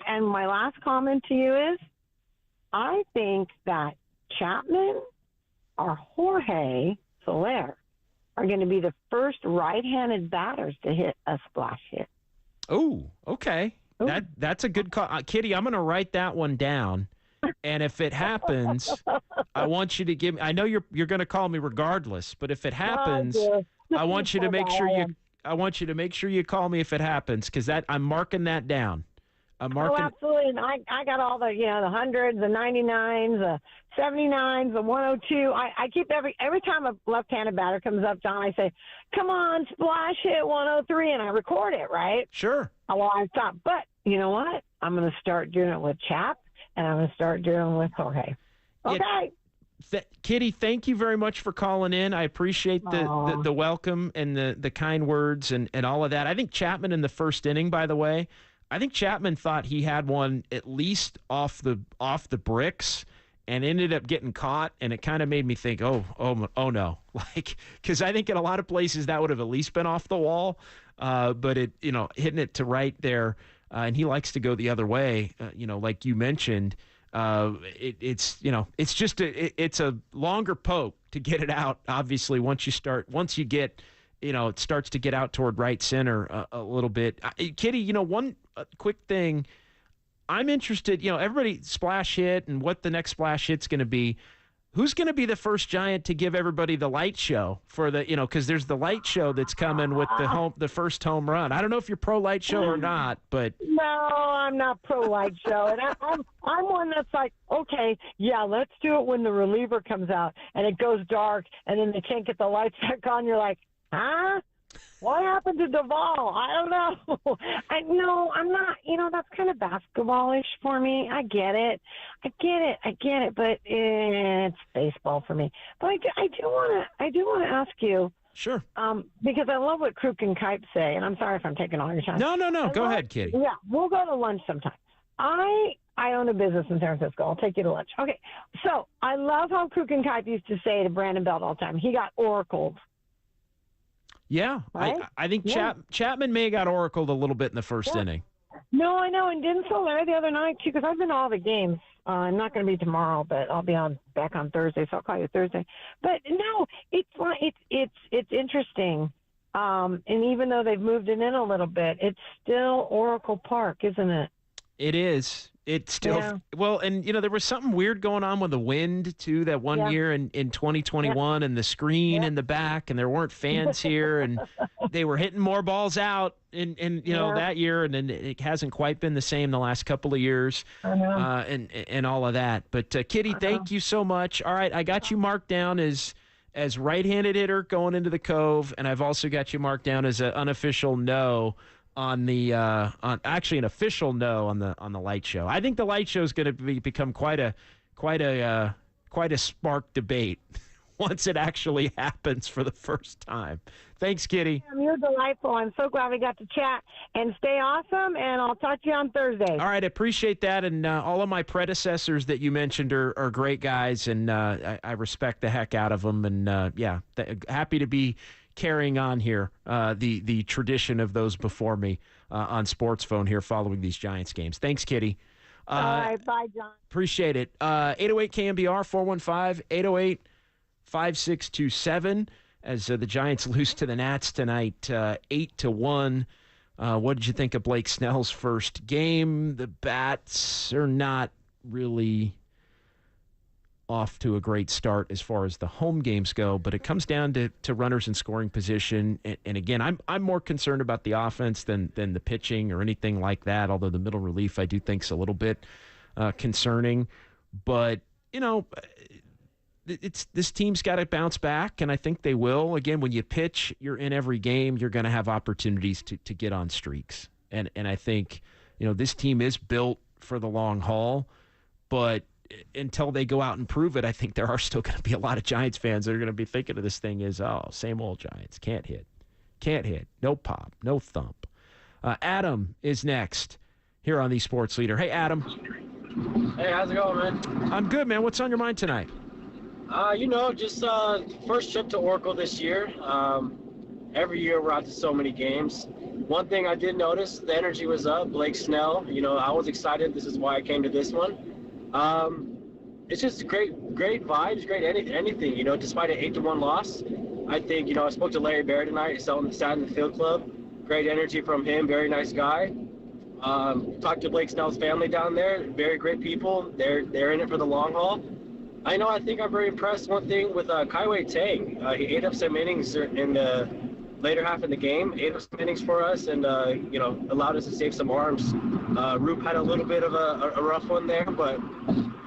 And my last comment to you is, I think that Chapman or Jorge Soler are going to be the first right-handed batters to hit a splash hit. Oh, okay. Ooh. That's a good call. Kitty, I'm going to write that one down. And if it happens, I want you to give me – I know you're going to call me regardless, but if it happens, I want you to make sure you call me if it happens because I'm marking that down. Oh, absolutely. And I got all the, the 100s, the 99s, the 79s, the 102. I keep every time a left-handed batter comes up, John, I say, come on, splash hit 103, and I record it, right? Sure. Well, I stop. But you know what? I'm going to start doing it with Chap, and I'm going to start doing it with Jorge. Okay. Kitty, thank you very much for calling in. I appreciate the welcome and the kind words and all of that. I think Chapman in the first inning, by the way, I think Chapman thought he had one at least off the bricks and ended up getting caught, and it kind of made me think, oh no, because I think in a lot of places that would have at least been off the wall, but it hitting it to right there, and he likes to go the other way, like you mentioned. it's it's a longer poke to get it out. Obviously, once you get, it starts to get out toward right center a little bit. Kitty, one quick thing. I'm interested, everybody splash hit and what the next splash hit's going to be. Who's going to be the first Giant to give everybody the light show for the, because there's the light show that's coming with the first home run. I don't know if you're pro light show or not, but no, I'm not pro light show, and I'm one that's like, okay, yeah, let's do it when the reliever comes out and it goes dark, and then they can't get the lights back on. You're like, huh? What happened to Duvall? I don't know. I'm not. That's kind of basketball-ish for me. I get it, but it's baseball for me. But I do want to ask you. Sure. Because I love what Kruk and Kipe say, and I'm sorry if I'm taking all your time. No. Go ahead, Kitty. Yeah, we'll go to lunch sometime. I own a business in San Francisco. I'll take you to lunch. Okay. So I love how Kruk and Kipe used to say to Brandon Belt all the time. He got oracled. Yeah, right? I think Chapman may have got oracled a little bit in the first inning. No, I know, and didn't Soler the other night too? Because I've been to all the games. I'm not going to be tomorrow, but I'll be back on Thursday, so I'll call you Thursday. But no, it's interesting. And even though they've moved it in a little bit, it's still Oracle Park, isn't it? It is. It's still well, and there was something weird going on with the wind too that one year in 2021, and the screen in the back, and there weren't fans here, and they were hitting more balls out in that year, and then it hasn't quite been the same the last couple of years, and all of that. But Kitty, thank you so much. All right, I got you marked down as right-handed hitter going into the Cove, and I've also got you marked down as an unofficial no. On actually an official no on the light show. I think the light show is going to become quite a spark debate once it actually happens for the first time. Thanks, Kitty. You're delightful. I'm so glad we got to chat, and stay awesome, and I'll talk to you on Thursday. All right, I appreciate that, and all of my predecessors that you mentioned are great guys, and I respect the heck out of them, and happy to be carrying on here the tradition of those before me on SportsPhone here following these Giants games. Thanks, Kitty. All right, bye, John. Appreciate it. 808 KNBR 415-808-5627 as the Giants lose to the Nats tonight 8-1. What did you think of Blake Snell's first game? The Bats are not really off to a great start as far as the home games go, but it comes down to runners in scoring position. And again, I'm more concerned about the offense than the pitching or anything like that, although the middle relief I do think is a little bit concerning. But, this team's got to bounce back, and I think they will. Again, when you pitch, you're in every game, you're going to have opportunities to get on streaks. And I think, this team is built for the long haul, but until they go out and prove it, I think there are still going to be a lot of Giants fans that are going to be thinking of this thing as, same old Giants. Can't hit. No pop. No thump. Adam is next here on the Sports Leader. Hey, Adam. Hey, how's it going, man? I'm good, man. What's on your mind tonight? Just first trip to Oracle this year. Every year we're out to so many games. One thing I did notice, the energy was up. Blake Snell, I was excited. This is why I came to this one. It's just great vibes, great anything, despite an 8-1 loss. I think, I spoke to Larry Bear tonight, sat in the field club. Great energy from him, very nice guy. Talked to Blake Snell's family down there, very great people. They're in it for the long haul. I think I'm very impressed, one thing, with Kaiwei Tang. He ate up some innings in the later half of the game, ate up some innings for us, and, allowed us to save some arms. Roop had a little bit of a rough one there, but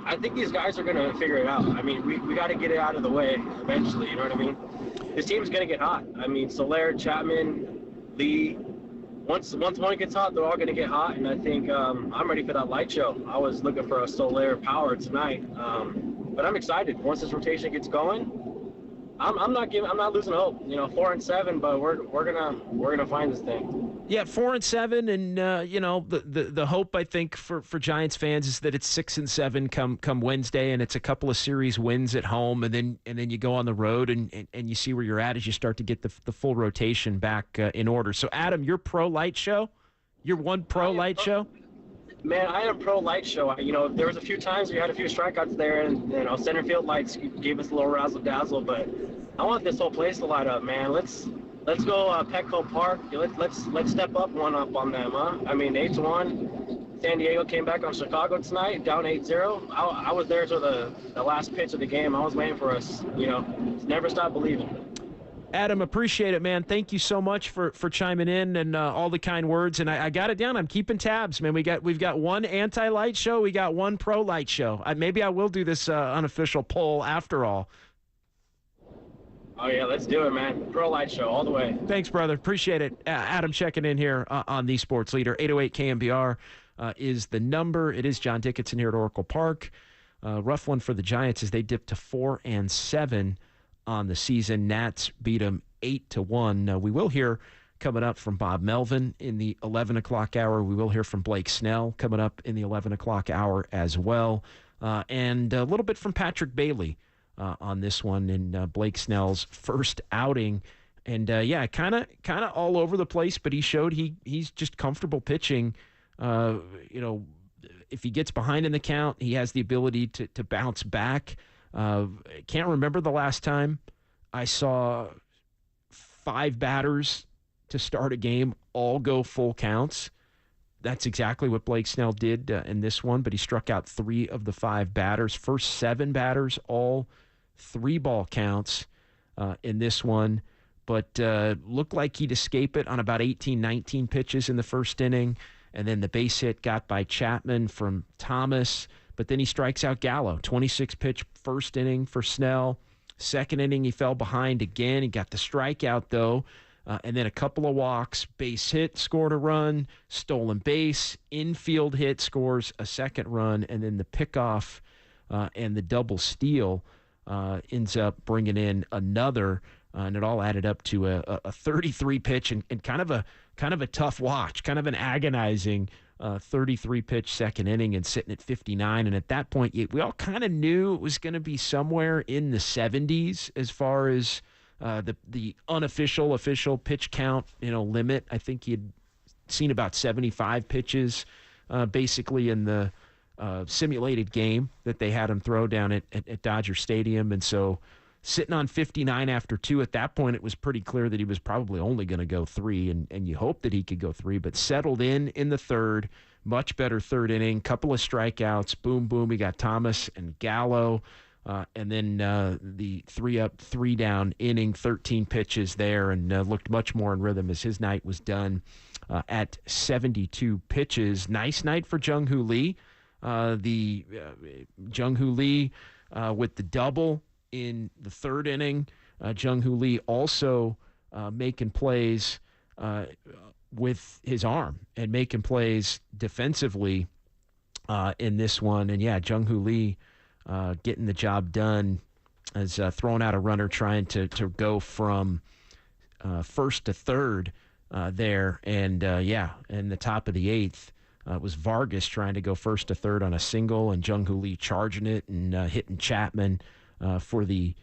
I think these guys are going to figure it out. I mean, we got to get it out of the way eventually, you know what I mean? This team's going to get hot. I mean, Soler, Chapman, Lee, once one gets hot, they're all going to get hot, and I think I'm ready for that light show. I was looking for a Soler power tonight, but I'm excited. Once this rotation gets going, I'm not losing hope. 4-7, but we're gonna find this thing. Yeah, 4-7, and the hope I think for Giants fans is that it's 6-7 come Wednesday, and it's a couple of series wins at home, and then you go on the road and you see where you're at as you start to get the full rotation back in order. So Adam, your pro light show, your one pro light show. Man, I had a pro light show. There was a few times we had a few strikeouts there, and center field lights gave us a little razzle dazzle. But I want this whole place to light up, man. Let's go Petco Park. Let's step up one up on them, huh? I mean, 8-1. San Diego came back on Chicago tonight, down 8-0. I was there till the last pitch of the game. I was waiting for us. Never stop believing. Adam, appreciate it, man. Thank you so much for chiming in and all the kind words. And I got it down. I'm keeping tabs, man. We've got one anti-light show. We got one pro-light show. Maybe I will do this unofficial poll after all. Oh, yeah, let's do it, man. Pro-light show all the way. Thanks, brother. Appreciate it. Adam checking in here on the Sports Leader. 808 KNBR is the number. It is John Dickinson here at Oracle Park. Rough one for the Giants as they dipped to 4-7 on the season. Nats beat them 8-1. We will hear coming up from Bob Melvin in the 11 o'clock hour. We will hear from Blake Snell coming up in the 11 o'clock hour as well. And a little bit from Patrick Bailey on this one in Blake Snell's first outing. And, kind of all over the place, but he showed he's just comfortable pitching. If he gets behind in the count, he has the ability to bounce back. Can't remember the last time I saw 5 batters to start a game all go full counts. That's exactly what Blake Snell did in this one, but he struck out 3 of the 5 batters. First 7 batters, all 3-ball counts in this one, but looked like he'd escape it on about 18, 19 pitches in the first inning, and then the base hit got by Chapman from Thomas. But then he strikes out Gallo. 26-pitch first inning for Snell. Second inning, he fell behind again. He got the strikeout, though. And then a couple of walks, base hit, scored a run, stolen base, infield hit, scores a second run, and then the pickoff and the double steal ends up bringing in another. And it all added up to a 33-pitch and kind of a tough watch, kind of an agonizing 33-pitch second inning and sitting at 59. And at that point, we all kind of knew it was going to be somewhere in the 70s as far as the official pitch count, limit. I think he had seen about 75 pitches basically in the simulated game that they had him throw down at Dodger Stadium. And so sitting on 59 after 2, at that point, it was pretty clear that he was probably only going to go 3, and you hope that he could go 3, but settled in the third, much better third inning, couple of strikeouts, boom, boom. He got Thomas and Gallo, and then the 3-up, 3-down inning, 13 pitches there, and looked much more in rhythm as his night was done at 72 pitches. Nice night for Jung-Hoo Lee. Jung-Hoo Lee with the double in the third inning. Jung-Hoo Lee also making plays with his arm and making plays defensively in this one. And, Jung-Hoo Lee getting the job done as throwing out a runner trying to go from first to third there. And, in the top of the 8th, it was Vargas trying to go first to third on a single, and Jung-Hoo Lee charging it and hitting Chapman for the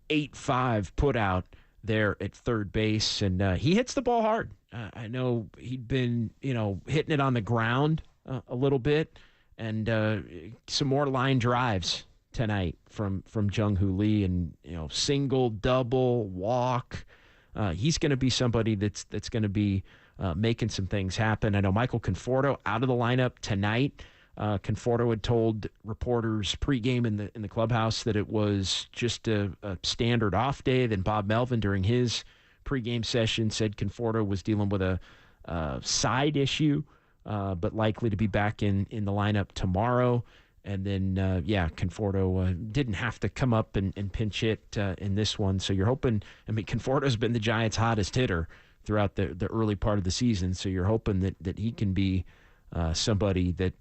8-5 put out there at third base. And he hits the ball hard. I know he'd been, hitting it on the ground a little bit, and some more line drives tonight from Jung-Hoo Lee, and, single, double, walk. He's going to be somebody that's going to be making some things happen. I know Michael Conforto out of the lineup tonight. Conforto had told reporters pregame in the clubhouse that it was just a standard off day. Then Bob Melvin, during his pregame session, said Conforto was dealing with a side issue, but likely to be back in the lineup tomorrow. And then, Conforto didn't have to come up and pinch hit in this one. So you're hoping, Conforto's been the Giants' hottest hitter throughout the early part of the season. So you're hoping that he can be somebody that,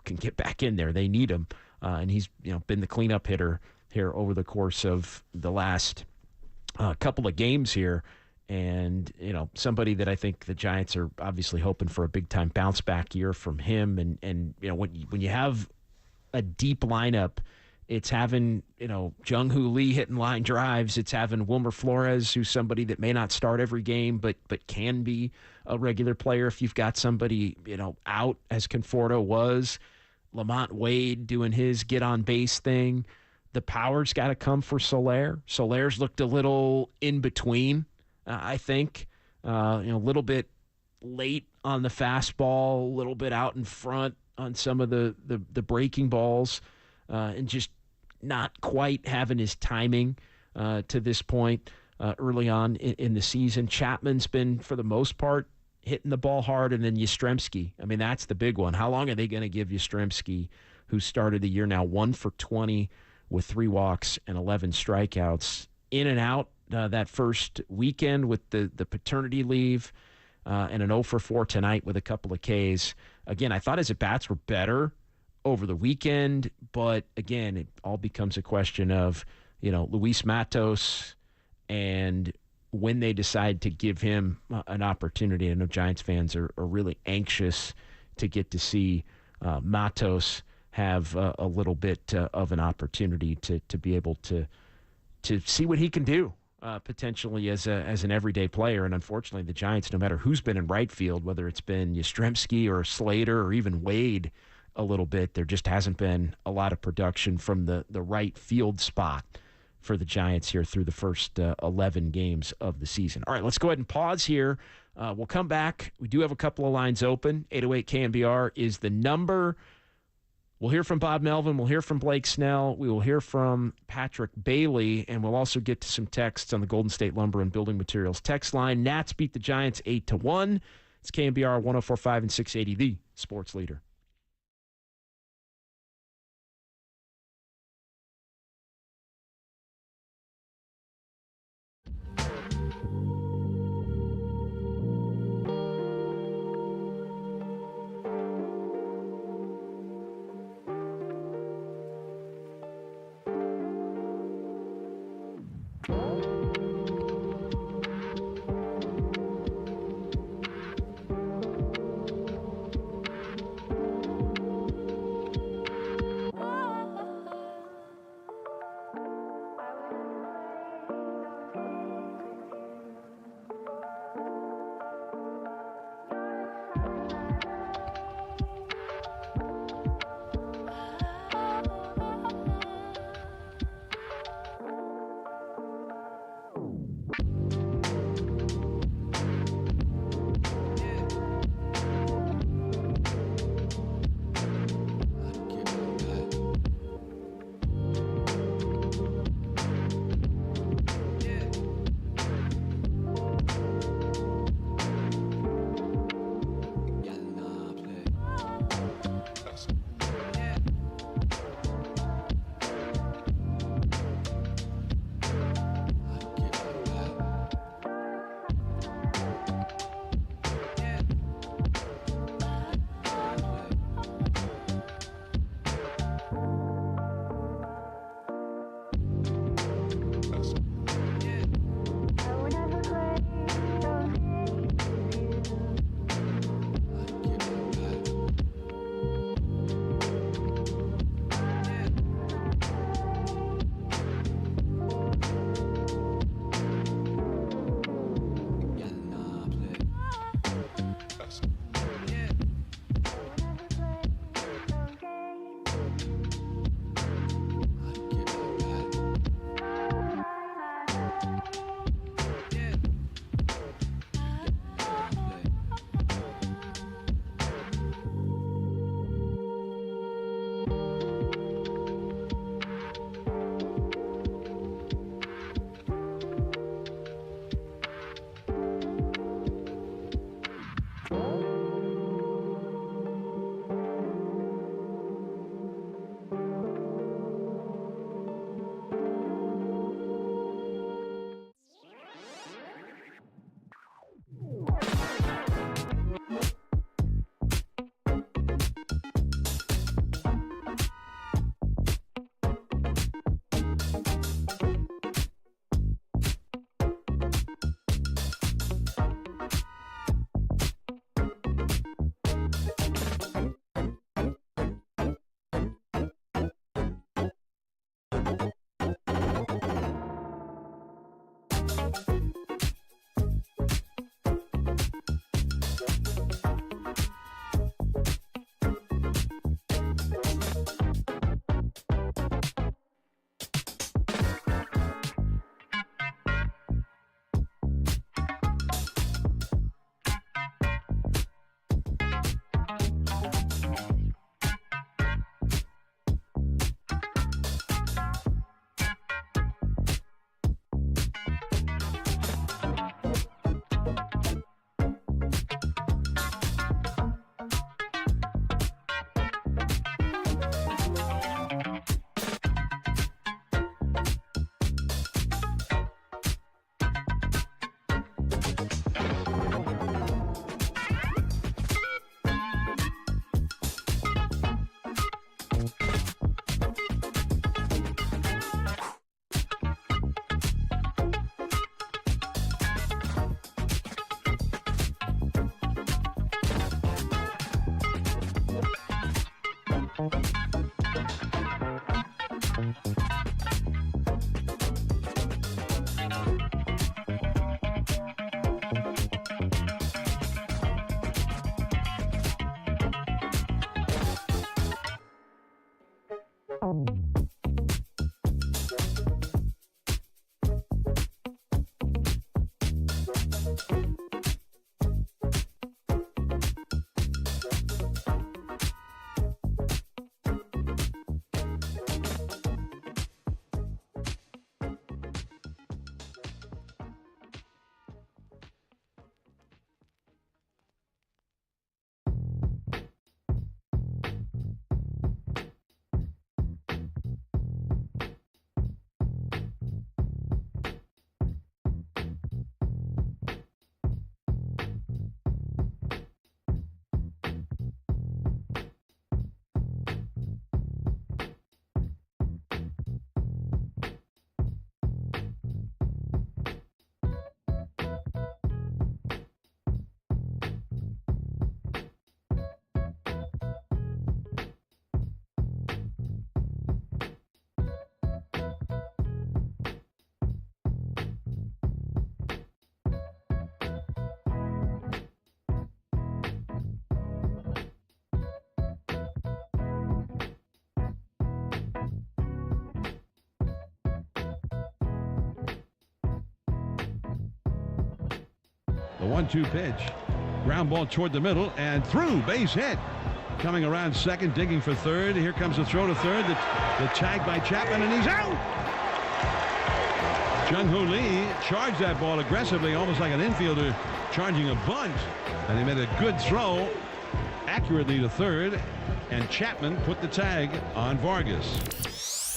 can get back in there. They need him. And he's, been the cleanup hitter here over the course of the last couple of games here. And, somebody that I think the Giants are obviously hoping for a big-time bounce-back year from him. And when you have a deep lineup It's having, Jung-Hoo Lee hitting line drives. It's having Wilmer Flores, who's somebody that may not start every game, but can be a regular player if you've got somebody, out, as Conforto was. Lamont Wade doing his get-on-base thing. The power's got to come for Soler. Soler's looked a little in between, I think. A little bit late on the fastball, a little bit out in front on some of the breaking balls, and just not quite having his timing to this point early on in the season. Chapman's been, for the most part, hitting the ball hard, and then Yastrzemski. I mean, that's the big one. How long are they going to give Yastrzemski, who started the year now 1 for 20 with 3 walks and 11 strikeouts, in and out that first weekend with the paternity leave, and an 0 for 4 tonight with a couple of Ks. Again, I thought his at-bats were better over the weekend, but again, it all becomes a question of, Luis Matos and when they decide to give him an opportunity. I know Giants fans are really anxious to get to see Matos have a little bit of an opportunity to be able to see what he can do potentially as an everyday player. And unfortunately, the Giants, no matter who's been in right field, whether it's been Yastrzemski or Slater or even Wade a little bit, there just hasn't been a lot of production from the right field spot for the Giants here through the first 11 games of the season. All right, let's go ahead and pause here. We'll come back. We do have a couple of lines open. 808 KNBR is the number. We'll hear from Bob Melvin. We'll hear from Blake Snell. We will hear from Patrick Bailey, and we'll also get to some texts on the Golden State Lumber and Building Materials text line. Nats beat the Giants 8-1. It's KNBR 104.5 and 680, the sports leader. The 1-2 pitch. Ground ball toward the middle and through. Base hit. Coming around second, digging for third. Here comes the throw to third. The tag by Chapman, and he's out. Jung-Hoo Lee charged that ball aggressively, almost like an infielder charging a bunt. And he made a good throw accurately to third. And Chapman put the tag on Vargas.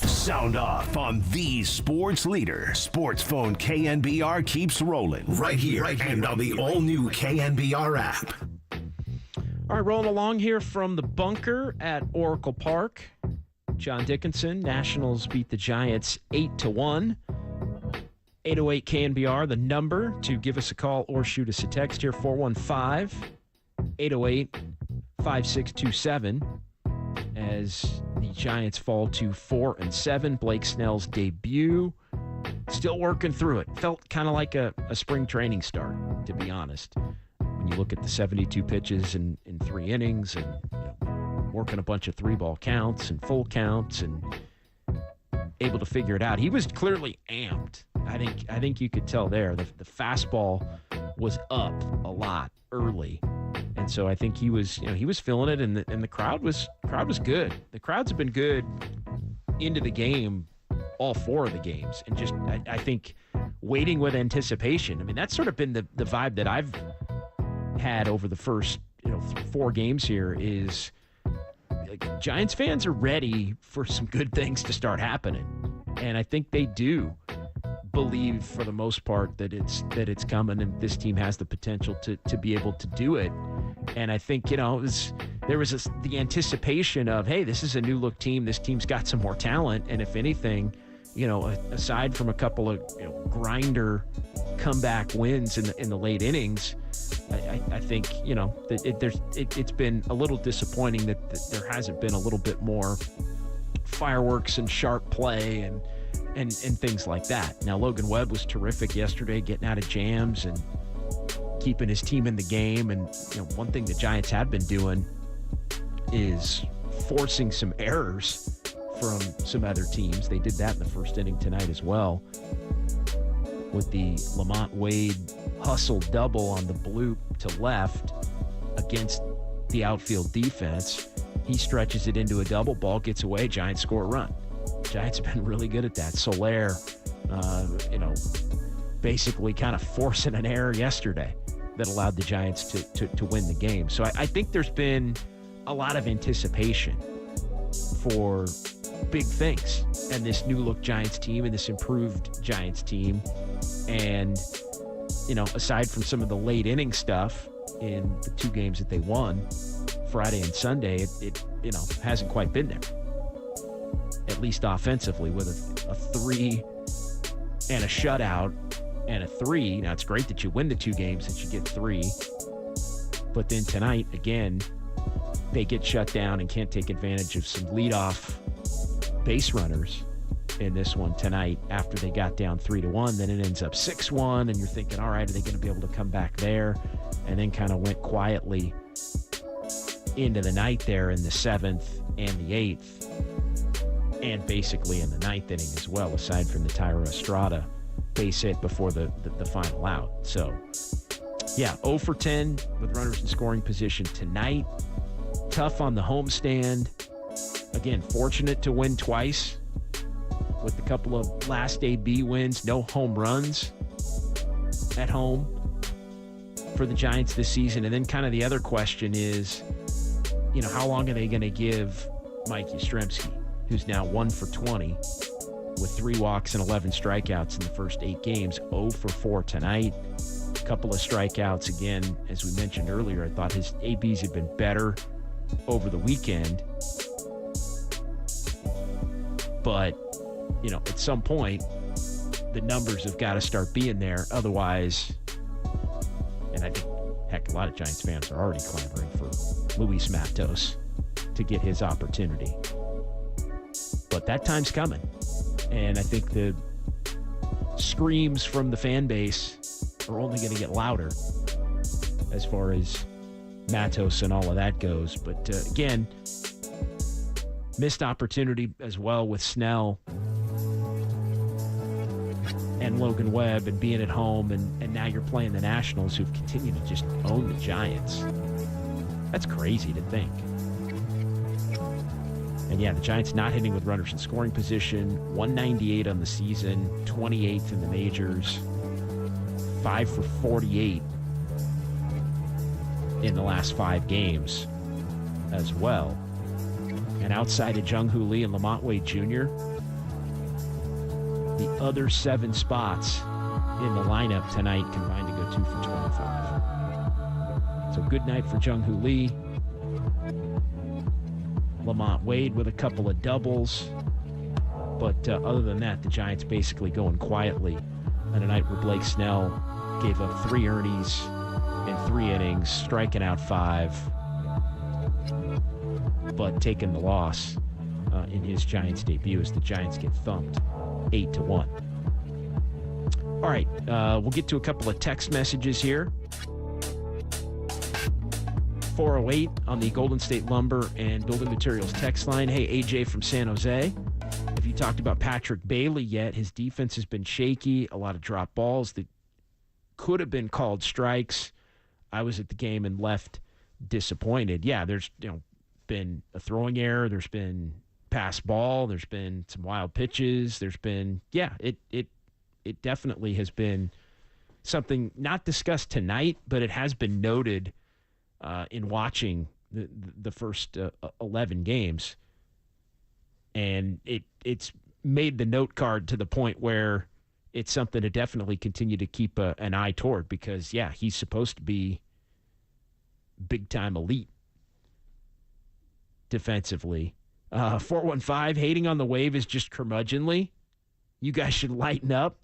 Sound off on the sports leader. SportsPhone KNBR keeps rolling right here and on the all-new KNBR app. All right, rolling along here from the bunker at Oracle Park. John Dickinson, Nationals beat the Giants 8-1. 808 KNBR, the number to give us a call or shoot us a text here, 415-808-5627. As the Giants fall to 4-7. Blake Snell's debut. Still working through it. Felt kind of like a spring training start, to be honest. When you look at the 72 pitches in 3 innings and working a bunch of 3-ball counts and full counts and able to figure it out. He was clearly amped. I think you could tell there. The fastball was up a lot early. And so I think he was feeling it, and the crowd was good. The crowds have been good into the game, all 4 of the games, and just I think waiting with anticipation. I mean, that's sort of been the vibe that I've had over the first 4 games here. Is like, Giants fans are ready for some good things to start happening, and I think they do believe for the most part that it's coming, and this team has the potential to be able to do it. And I think, there was the anticipation of, hey, this is a new look team. This team's got some more talent. And if anything, aside from a couple of grinder comeback wins in the late innings, I think, it's been a little disappointing that there hasn't been a little bit more fireworks and sharp play and things like that. Now, Logan Webb was terrific yesterday, getting out of jams and keeping his team in the game. And one thing the Giants have been doing is forcing some errors from some other teams. They did that in the first inning tonight as well, with the Lamont Wade hustle double on the bloop to left against the outfield defense. He stretches it into a double, ball gets away, Giants score a run. Giants have been really good at that. Soler, basically kind of forcing an error yesterday that allowed the Giants to win the game. So I think there's been a lot of anticipation for big things and this new look Giants team and this improved Giants team. And, aside from some of the late inning stuff in the 2 games that they won, Friday and Sunday, it hasn't quite been there. At least offensively, with a 3 and a shutout and a 3. Now, it's great that you win the 2 games, that you get 3. But then tonight, again, they get shut down and can't take advantage of some leadoff base runners in this one tonight after they got down 3-1. Then it ends up 6-1, and you're thinking, all right, are they going to be able to come back there? And then kind of went quietly into the night there in the 7th and the 8th, and basically in the 9th inning as well, aside from the Tyra Estrada base hit before the final out. So, yeah, 0 for 10 with runners in scoring position tonight. Tough on the homestand. Again, fortunate to win twice with a couple of last AB wins. No home runs at home for the Giants this season. And then kind of the other question is, how long are they going to give Mike Yastrzemski, who's now 1 for 20 with 3 walks and 11 strikeouts in the first 8 games, 0 for 4 tonight. A couple of strikeouts again. As we mentioned earlier, I thought his ABs had been better over the weekend. But, at some point, the numbers have got to start being there. Otherwise, and I think, a lot of Giants fans are already clamoring for Luis Matos to get his opportunity. But that time's coming. And I think the screams from the fan base are only going to get louder as far as Matos and all of that goes. But again, missed opportunity as well with Snell and Logan Webb and being at home, and now you're playing the Nationals, who've continued to just own the Giants. That's crazy to think. And yeah, the Giants not hitting with runners in scoring position, 198 on the season, 28th in the majors, 5 for 48 in the last 5 games as well. And outside of Jung-Hoo Lee and Lamont Wade Jr., the other 7 spots in the lineup tonight combined to go 2 for 25. So good night for Jung-Hoo Lee. Lamont Wade with a couple of doubles. But other than that, the Giants basically going quietly on a night where Blake Snell gave up 3 earnings in 3 innings, striking out 5, but taking the loss in his Giants debut as the Giants get thumped 8-1. All right, we'll get to a couple of text messages here. 408 on the Golden State Lumber and Building Materials text line. Hey, AJ from San Jose. Have you talked about Patrick Bailey yet? His defense has been shaky, a lot of drop balls that could have been called strikes. I was at the game and left disappointed. Yeah, there's been a throwing error. There's been pass ball. There's been some wild pitches. There's been, it definitely has been something not discussed tonight, but it has been noted in watching the first 11 games. And it's made the note card to the point where it's something to definitely continue to keep an eye toward, because, he's supposed to be big-time elite defensively. 415, hating on the Wave is just curmudgeonly. You guys should lighten up.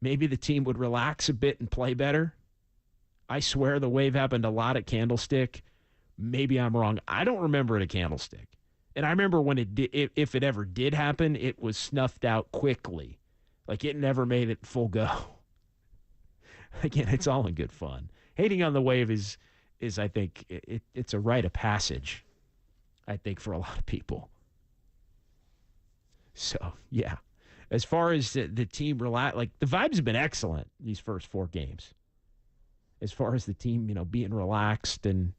Maybe the team would relax a bit and play better. I swear the Wave happened a lot at Candlestick. Maybe I'm wrong. I don't remember it at Candlestick. And I remember when it did, if it ever did happen, it was snuffed out quickly. Like, it never made it full go. Again, it's all in good fun. Hating on the Wave is I think, it's a rite of passage, I think, for a lot of people. So, yeah. As far as the team, the vibes have been excellent these first 4 games. As far as the team, being relaxed and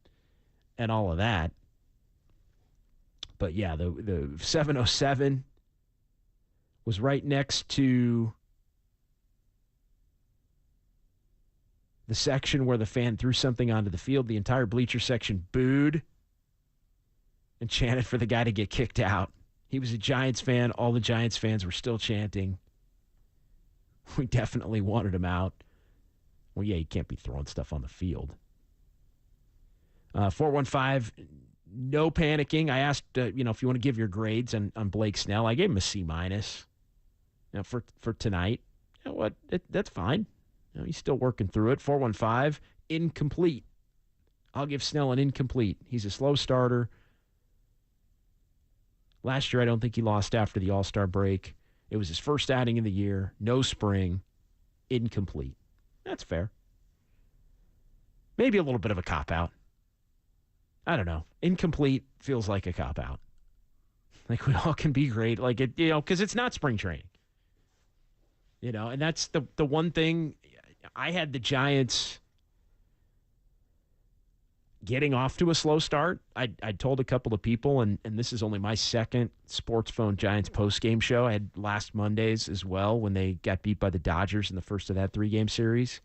all of that. But, yeah, the 707 was right next to the section where the fan threw something onto the field. The entire bleacher section booed and chanted for the guy to get kicked out. He was a Giants fan. All the Giants fans were still chanting. We definitely wanted him out. Well, yeah, you can't be throwing stuff on the field. 415, no panicking. I asked, if you want to give your grades on Blake Snell. I gave him a C- for tonight. You know what? That's fine. He's still working through it. 415, incomplete. I'll give Snell an incomplete. He's a slow starter. Last year, I don't think he lost after the All-Star break. It was his first outing of the year. No spring. Incomplete. That's fair. Maybe a little bit of a cop-out. I don't know. Incomplete feels like a cop-out. Like, we all can be great. Like, it, because it's not spring training. And that's the one thing. I had the Giants getting off to a slow start. I told a couple of people, and this is only my second SportsPhone Giants postgame show. I had last Monday's as well when they got beat by the Dodgers in the first of that 3-game series.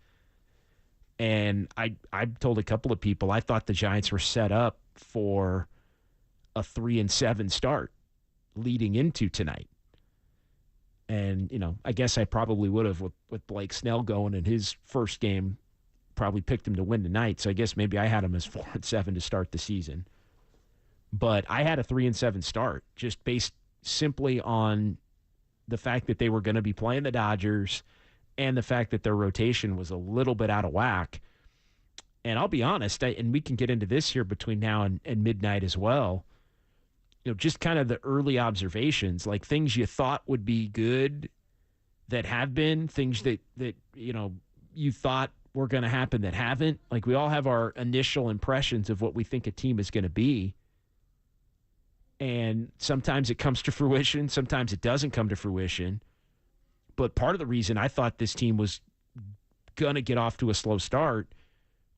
And I told a couple of people I thought the Giants were set up for a 3-7 start leading into tonight. And, I guess I probably would have with Blake Snell going in his first game, probably picked him to win tonight. So I guess maybe I had him as 4-7 to start the season. But I had a 3-7 start just based simply on the fact that they were going to be playing the Dodgers and the fact that their rotation was a little bit out of whack. And I'll be honest, and we can get into this here between now and midnight as well, just kind of the early observations, like things you thought would be good that have been, things that you thought were going to happen that haven't. Like, we all have our initial impressions of what we think a team is going to be. And sometimes it comes to fruition, sometimes it doesn't come to fruition. But part of the reason I thought this team was going to get off to a slow start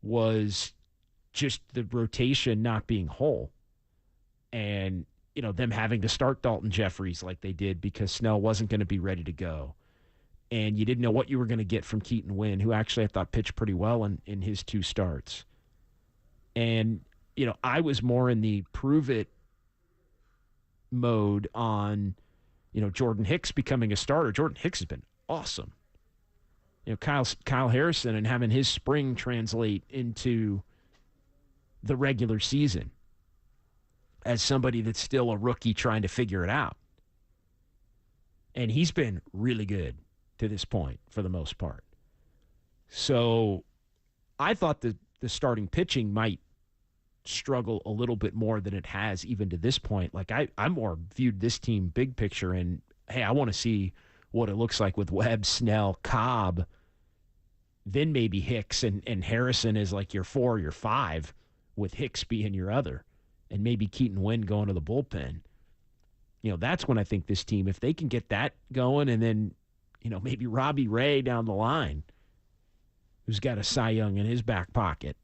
was just the rotation not being whole. And, them having to start Dalton Jeffries like they did because Snell wasn't going to be ready to go. And you didn't know what you were going to get from Keaton Winn, who actually I thought pitched pretty well in his 2 starts. And, I was more in the prove it mode on, Jordan Hicks becoming a starter. Jordan Hicks has been awesome. Kyle Harrison and having his spring translate into the regular season as somebody that's still a rookie trying to figure it out. And he's been really good to this point for the most part. So I thought the starting pitching might struggle a little bit more than it has even to this point. Like, I more viewed this team big picture and, hey, I want to see what it looks like with Webb, Snell, Cobb, then maybe Hicks and Harrison is like your 4 or your 5, with Hicks being your other, and maybe Keaton Winn going to the bullpen. That's when I think this team, if they can get that going, and then, maybe Robbie Ray down the line, who's got a Cy Young in his back pocket.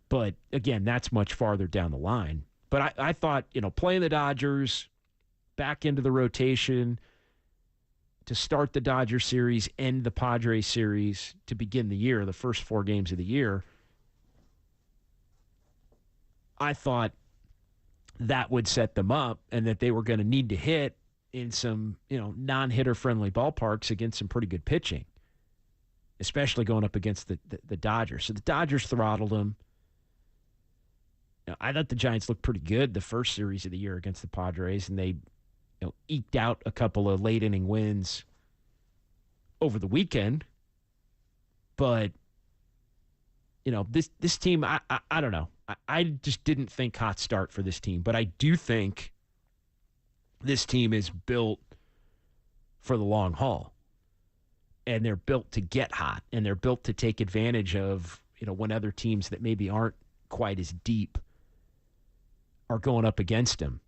But, again, that's much farther down the line. But I thought, playing the Dodgers, back into the rotation, to start the Dodger series, end the Padres series, to begin the year, the first 4 games of the year, I thought that would set them up and that they were going to need to hit in some, non-hitter friendly ballparks against some pretty good pitching, especially going up against the Dodgers. So the Dodgers throttled them. I thought the Giants looked pretty good the first series of the year against the Padres, and they eked out a couple of late inning wins over the weekend. But, this team, I don't know. I just didn't think hot start for this team. But I do think this team is built for the long haul. And they're built to get hot. And they're built to take advantage of, when other teams that maybe aren't quite as deep are going up against them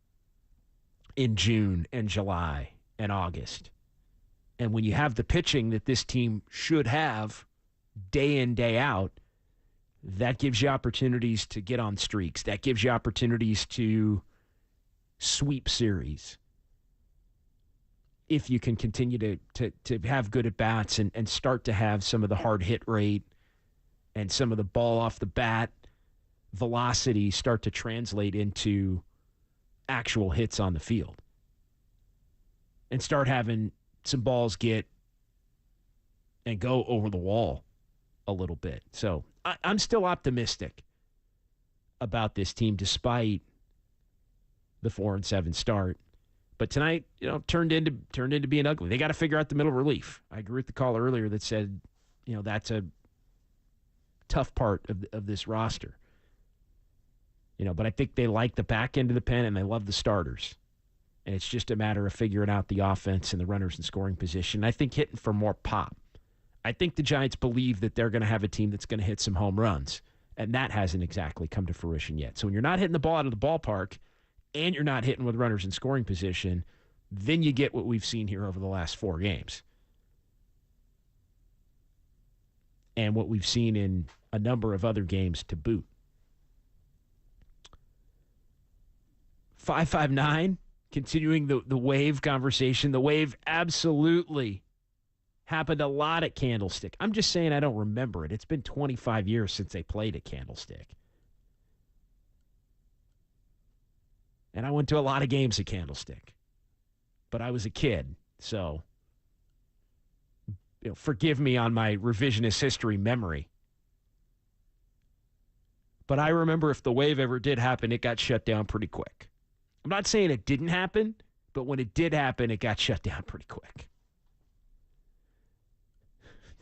in June and July and August. And when you have the pitching that this team should have day in, day out, that gives you opportunities to get on streaks. That gives you opportunities to sweep series. If you can continue to have good at-bats and start to have some of the hard hit rate and some of the ball off the bat velocity start to translate into actual hits on the field. And start having some balls get and go over the wall a little bit. So I'm still optimistic about this team despite the 4-7 start. But tonight, turned into being ugly. They got to figure out the middle relief. I agree with the caller earlier that said, that's a tough part of this roster. But I think they like the back end of the pen and they love the starters. And it's just a matter of figuring out the offense and the runners in scoring position. I think hitting for more pop. I think the Giants believe that they're going to have a team that's going to hit some home runs. And that hasn't exactly come to fruition yet. So when you're not hitting the ball out of the ballpark and you're not hitting with runners in scoring position, then you get what we've seen here over the last 4 games. And what we've seen in a number of other games to boot. 559, continuing the wave conversation. The wave absolutely happened a lot at Candlestick. I'm just saying I don't remember it. It's been 25 years since they played at Candlestick. And I went to a lot of games at Candlestick. But I was a kid, so forgive me on my revisionist history memory. But I remember if the wave ever did happen, it got shut down pretty quick. I'm not saying it didn't happen, but when it did happen, it got shut down pretty quick.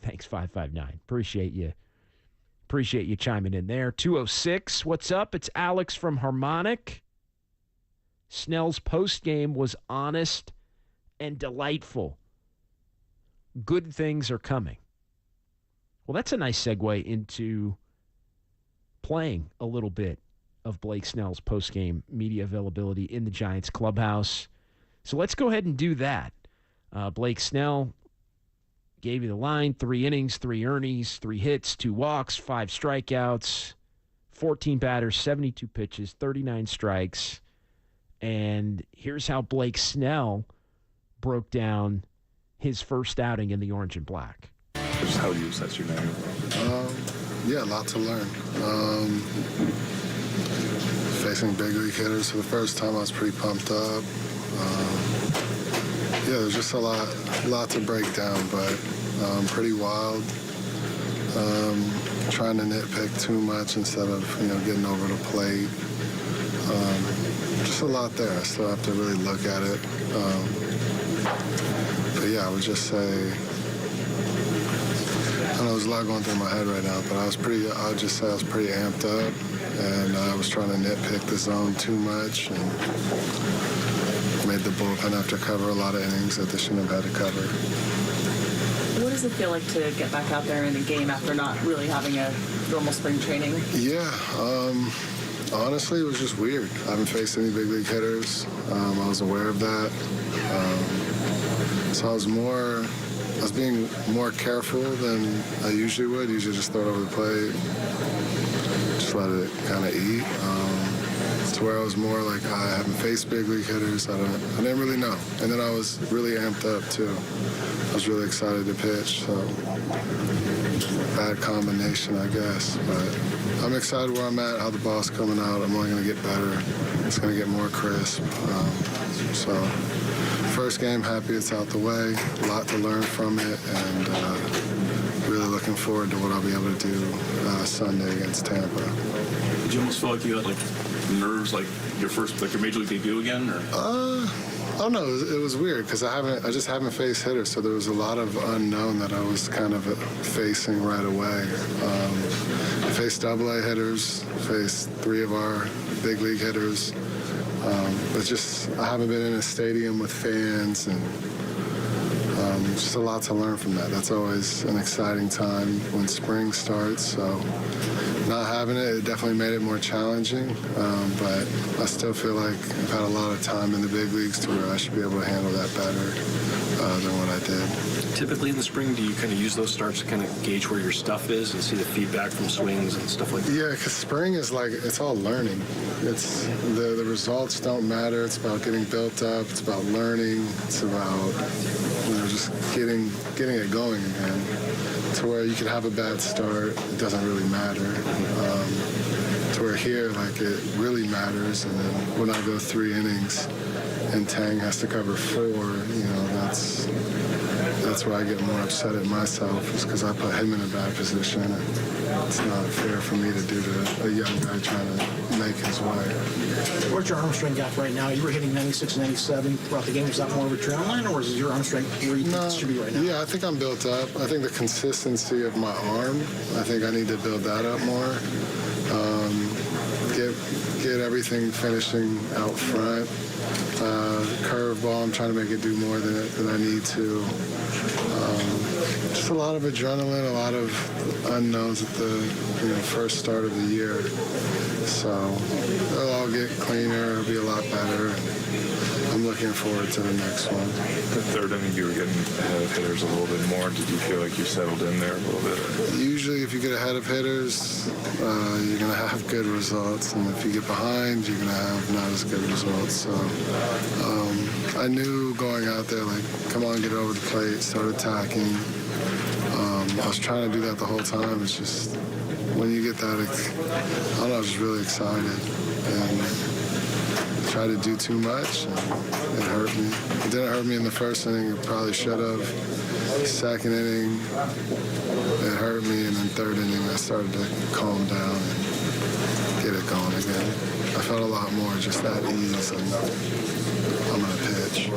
Thanks, 559. Appreciate you chiming in there. 206, what's up? It's Alex from Harmonic. Snell's postgame was honest and delightful. Good things are coming. Well, that's a nice segue into playing a little bit of Blake Snell's postgame media availability in the Giants clubhouse. So let's go ahead and do that. Blake Snell gave you the line: 3 innings, 3 earnings, 3 hits, 2 walks, 5 strikeouts, 14 batters, 72 pitches, 39 strikes. And here's how Blake Snell broke down his first outing in the orange and black. Just how do you assess your name? Yeah, a lot to learn. Facing big league hitters for the first time, I was pretty pumped up. Yeah, there's just a lot to break down, but pretty wild. Trying to nitpick too much instead of getting over the plate. Just a lot there. I still have to really look at it. But yeah, I would just say, I know there's a lot going through my head right now, but I would just say I was pretty amped up, and I was trying to nitpick the zone too much, and made the bullpen have to cover a lot of innings that they shouldn't have had to cover. What does it feel like to get back out there in a game after not really having a normal spring training? Yeah, honestly, it was just weird. I haven't faced any big league hitters. I was aware of that. So I was being more careful than I usually would. Usually just throw it over the plate, just let it kind of eat. To where I was more like, I haven't faced big league hitters. I didn't really know. And then I was really amped up too. I was really excited to pitch. So bad combination, I guess. But I'm excited where I'm at, how the ball's coming out. I'm only going to get better. It's going to get more crisp. So first game, happy it's out the way. A lot to learn from it, and really looking forward to what I'll be able to do Sunday against Tampa. Did you almost feel like you had nerves, like your major league debut again? Or? I don't know. It was weird because I just haven't faced hitters, so there was a lot of unknown that I was kind of facing right away. I faced AA hitters, faced 3 of our big league hitters. But just I haven't been in a stadium with fans, and just a lot to learn from that. That's always an exciting time when spring starts. So not having it definitely made it more challenging, but I still feel like I've had a lot of time in the big leagues to where I should be able to handle that better than what I did. Typically in the spring, do you kind of use those starts to kind of gauge where your stuff is and see the feedback from swings and stuff like that? Yeah, because spring is it's all learning. It's the results don't matter. It's about getting built up. It's about learning. It's about just getting it going again. To where you can have a bad start, it doesn't really matter. To where here, it really matters. And then when I go 3 innings and Tang has to cover 4, that's where I get more upset at myself, is because I put him in a bad position. And it's not fair for me to do to a young guy trying to make his way. Where's your arm strength gap right now? You were hitting 96 and 97 throughout the game. Was that more of a trend line, or is your arm strength where you think it should be right now? Yeah, I think I'm built up. I think the consistency of my arm, I think I need to build that up more. get everything finishing out front. Curveball, I'm trying to make it do more than I need to. Just a lot of adrenaline, a lot of unknowns at the first start of the year. So it'll all get cleaner. It'll be a lot better. I'm looking forward to the next one. The third inning, you were getting ahead of hitters a little bit more. Did you feel like you settled in there a little bit? Usually, if you get ahead of hitters, you're going to have good results. And if you get behind, you're going to have not as good results. So I knew going out there, like, come on, get over the plate, start attacking. I was trying to do that the whole time. It's just when you get that, I don't know, I was just really excited. And tried to do too much. It hurt me. It didn't hurt me in the first inning. It probably should have. Second inning, it hurt me. And then third inning, I started to calm down and get it going again. I felt a lot more just at ease, and I'm going to pitch.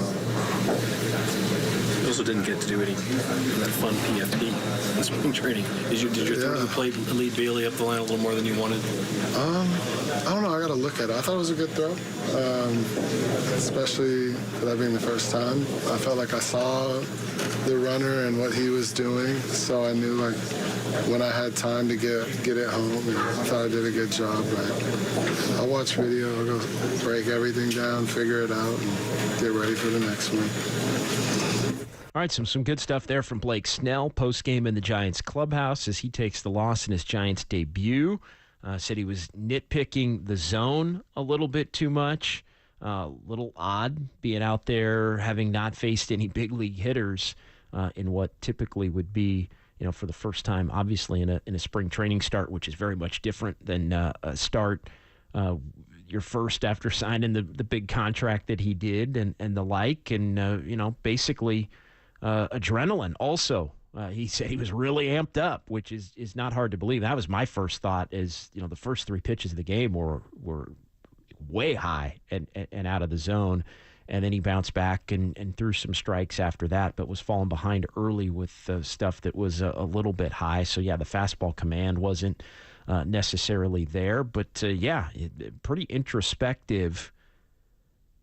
You also didn't get to do any of that fun PFT in spring training. Did your throw to the plate lead Bailey up the line a little more than you wanted? I don't know. I got to look at it. I thought it was a good throw, especially for that being the first time. I felt like I saw the runner and what he was doing, so I knew like when I had time to get it home. And I thought I did a good job. But I'll watch video. I'll go break everything down, figure it out, and get ready for the next one. All right, some good stuff there from Blake Snell, post-game in the Giants clubhouse as he takes the loss in his Giants debut. Said he was nitpicking the zone a little bit too much. A little odd being out there, having not faced any big league hitters in what typically would be, for the first time, obviously, in a spring training start, which is very much different than a start your first after signing the big contract that he did and the like. And, basically adrenaline also. He said he was really amped up, which is not hard to believe. That was my first thought is, the first three pitches of the game were way high and out of the zone. And then he bounced back and threw some strikes after that, but was falling behind early with stuff that was a little bit high. So, the fastball command wasn't necessarily there. But, pretty introspective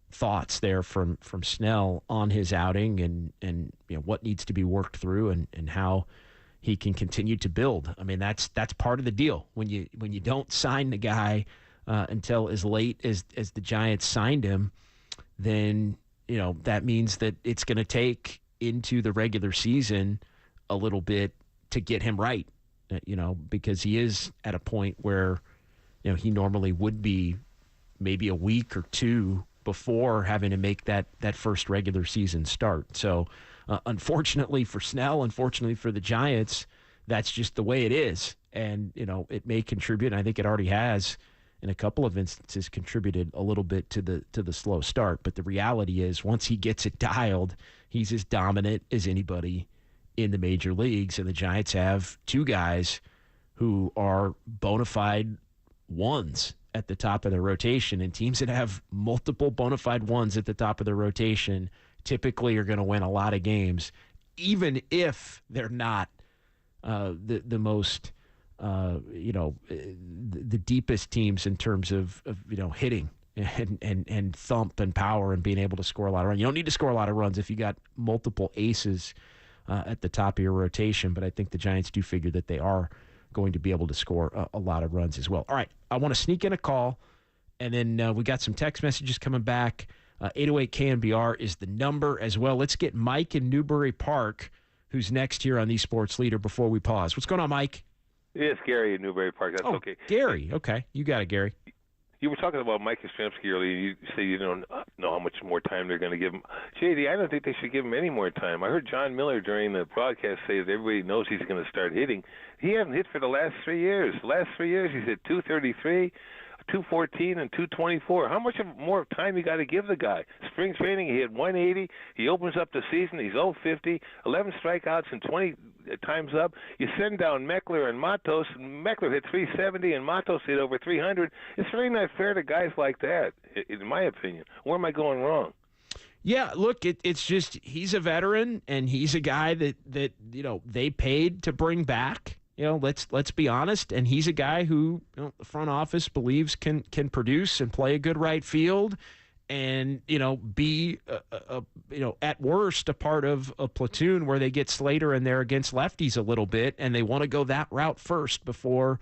thoughts there from Snell on his outing and what needs to be worked through and how he can continue to build. I mean, that's part of the deal. When you don't sign the guy until as late as the Giants signed him, then that means that it's going to take into the regular season a little bit to get him right. Because he is at a point where he normally would be maybe a week or two before having to make that first regular season start. So unfortunately for Snell, unfortunately for the Giants, that's just the way it is. And, it may contribute, and I think it already has in a couple of instances contributed a little bit to the slow start. But the reality is once he gets it dialed, he's as dominant as anybody in the major leagues. And the Giants have two guys who are bona fide ones at the top of their rotation, and teams that have multiple bona fide ones at the top of their rotation typically are going to win a lot of games, even if they're not the most, the deepest teams in terms of hitting and thump and power and being able to score a lot of runs. You don't need to score a lot of runs if you got multiple aces at the top of your rotation, but I think the Giants do figure that they are going to be able to score a lot of runs as well. All right, I want to sneak in a call, and then we got some text messages coming back. 808 KNBR is the number as well. Let's get Mike in Newbury Park, who's next here on the Sports Leader before we pause. What's going on, Mike? It's Gary in Newbury Park. That's okay. Gary. Okay, you got it, Gary. You were talking about Mike Yastrzemski earlier. You say you don't know how much more time they're going to give him. JD, I don't think they should give him any more time. I heard John Miller during the broadcast say that everybody knows he's going to start hitting. He hasn't hit for the last 3 years. The last 3 years he's hit 233, 214, and 224. How much more time you got to give the guy? Spring training, he hit 180. He opens up the season, he's 050, 11 strikeouts and 20 times up. You send down Meckler and Matos. Meckler hit 370 and Matos hit over 300. It's really not fair to guys like that, in my opinion. Where am I going wrong? Yeah, look, it's just he's a veteran and he's a guy that they paid to bring back. let's be honest, and he's a guy who the front office believes can produce and play a good right field, and be at worst a part of a platoon where they get Slater in there against lefties a little bit, and they want to go that route first before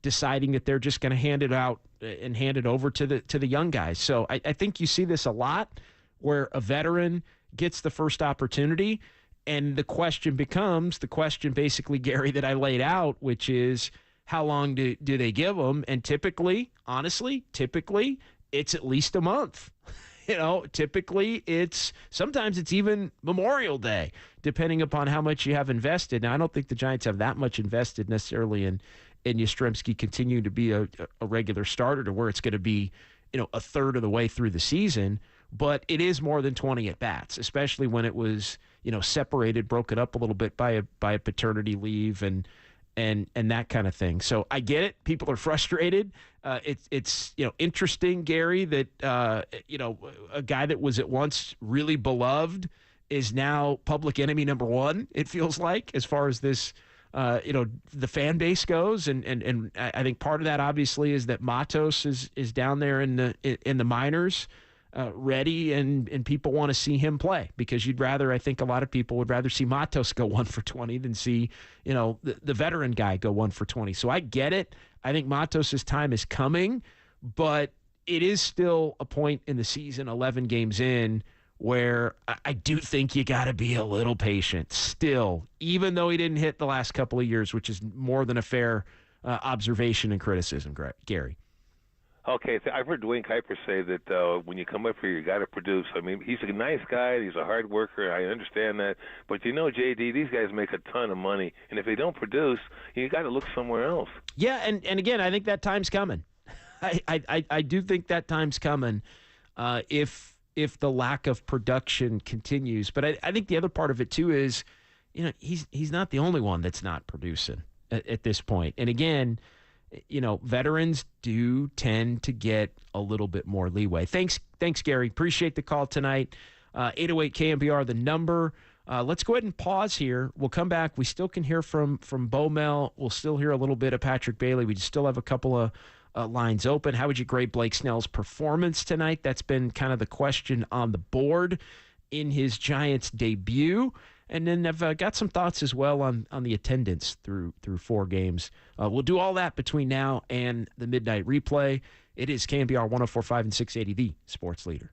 deciding that they're just going to hand it out and hand it over to the young guys. So I think you see this a lot where a veteran gets the first opportunity, and the question becomes the question basically, Gary, that I laid out, which is how long do they give them? And typically, it's at least a month. Typically sometimes it's even Memorial Day, depending upon how much you have invested. Now, I don't think the Giants have that much invested necessarily in Yastrzemski continuing to be a regular starter to where it's going to be, a third of the way through the season. But it is more than 20 at-bats, especially when it was, separated, broken up a little bit by a paternity leave and that kind of thing. So I get it. People are frustrated. It's interesting, Gary, that a guy that was at once really beloved is now public enemy number one. It feels like, as far as this, the fan base goes, and I think part of that obviously is that Matos is down there in the minors, ready, and people want to see him play, because I think a lot of people would rather see Matos go 1 for 20 than see, the veteran guy go 1 for 20. So I get it. I think Matos' time is coming, but it is still a point in the season, 11 games in, where I do think you got to be a little patient still, even though he didn't hit the last couple of years, which is more than a fair observation and criticism, Gary. Okay, so I've heard Dwayne Kuiper say that when you come up here, you got to produce. I mean, he's a nice guy. He's a hard worker. I understand that. But, JD, these guys make a ton of money. And if they don't produce, you got to look somewhere else. Yeah, and again, I think that time's coming. I do think that time's coming if the lack of production continues. But I think the other part of it, too, is, he's not the only one that's not producing at this point. And again, veterans do tend to get a little bit more leeway. Thanks, Gary. Appreciate the call tonight. 808 KNBR, the number. Let's go ahead and pause here. We'll come back. We still can hear from Bo Mel. We'll still hear a little bit of Patrick Bailey. We still have a couple of lines open. How would you grade Blake Snell's performance tonight? That's been kind of the question on the board in his Giants debut. And then I've got some thoughts as well on the attendance through 4 games. We'll do all that between now and the midnight replay. It is KNBR 104.5 and 680, the sports leader.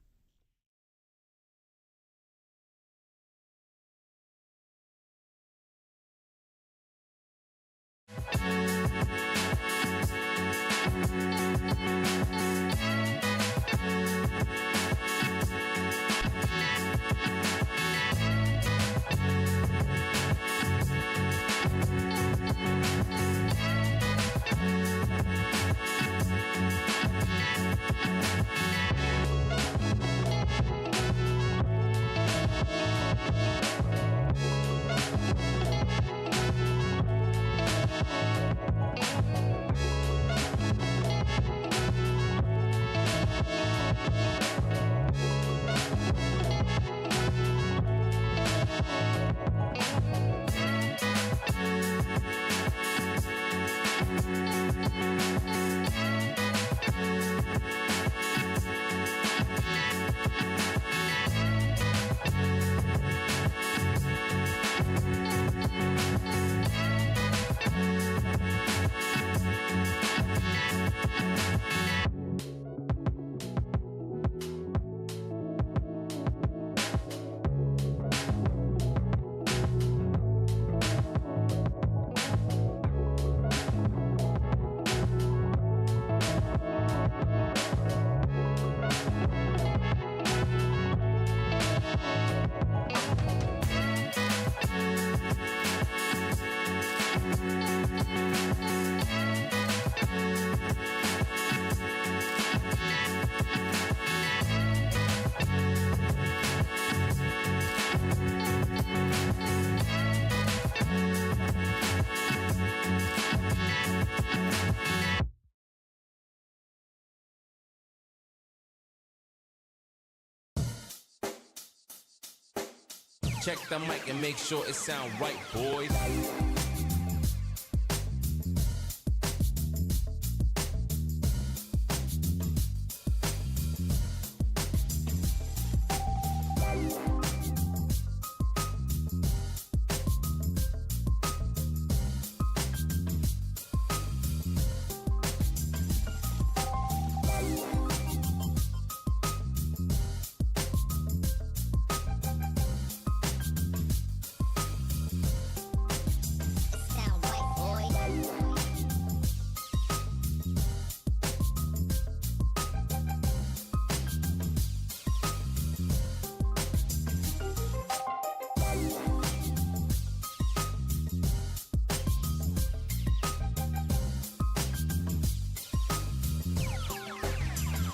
Check the mic and make sure it sound right, boys.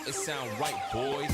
It sound right, boys.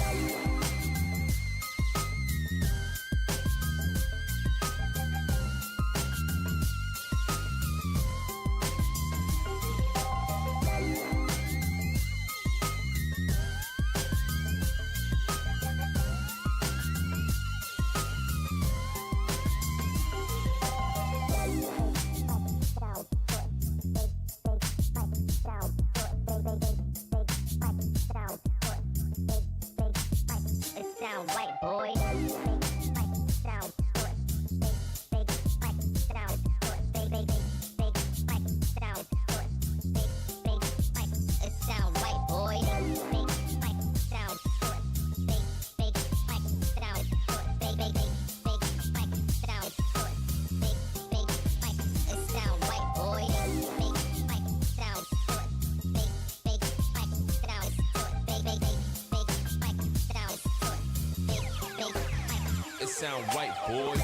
Sound right, boys.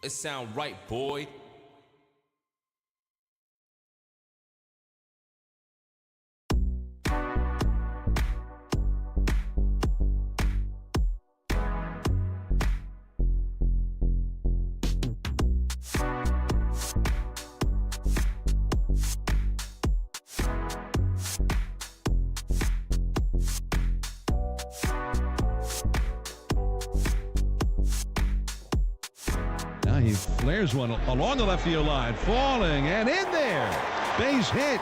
It sound right, boy. He flares one along the left field line, falling and in there. Base hit.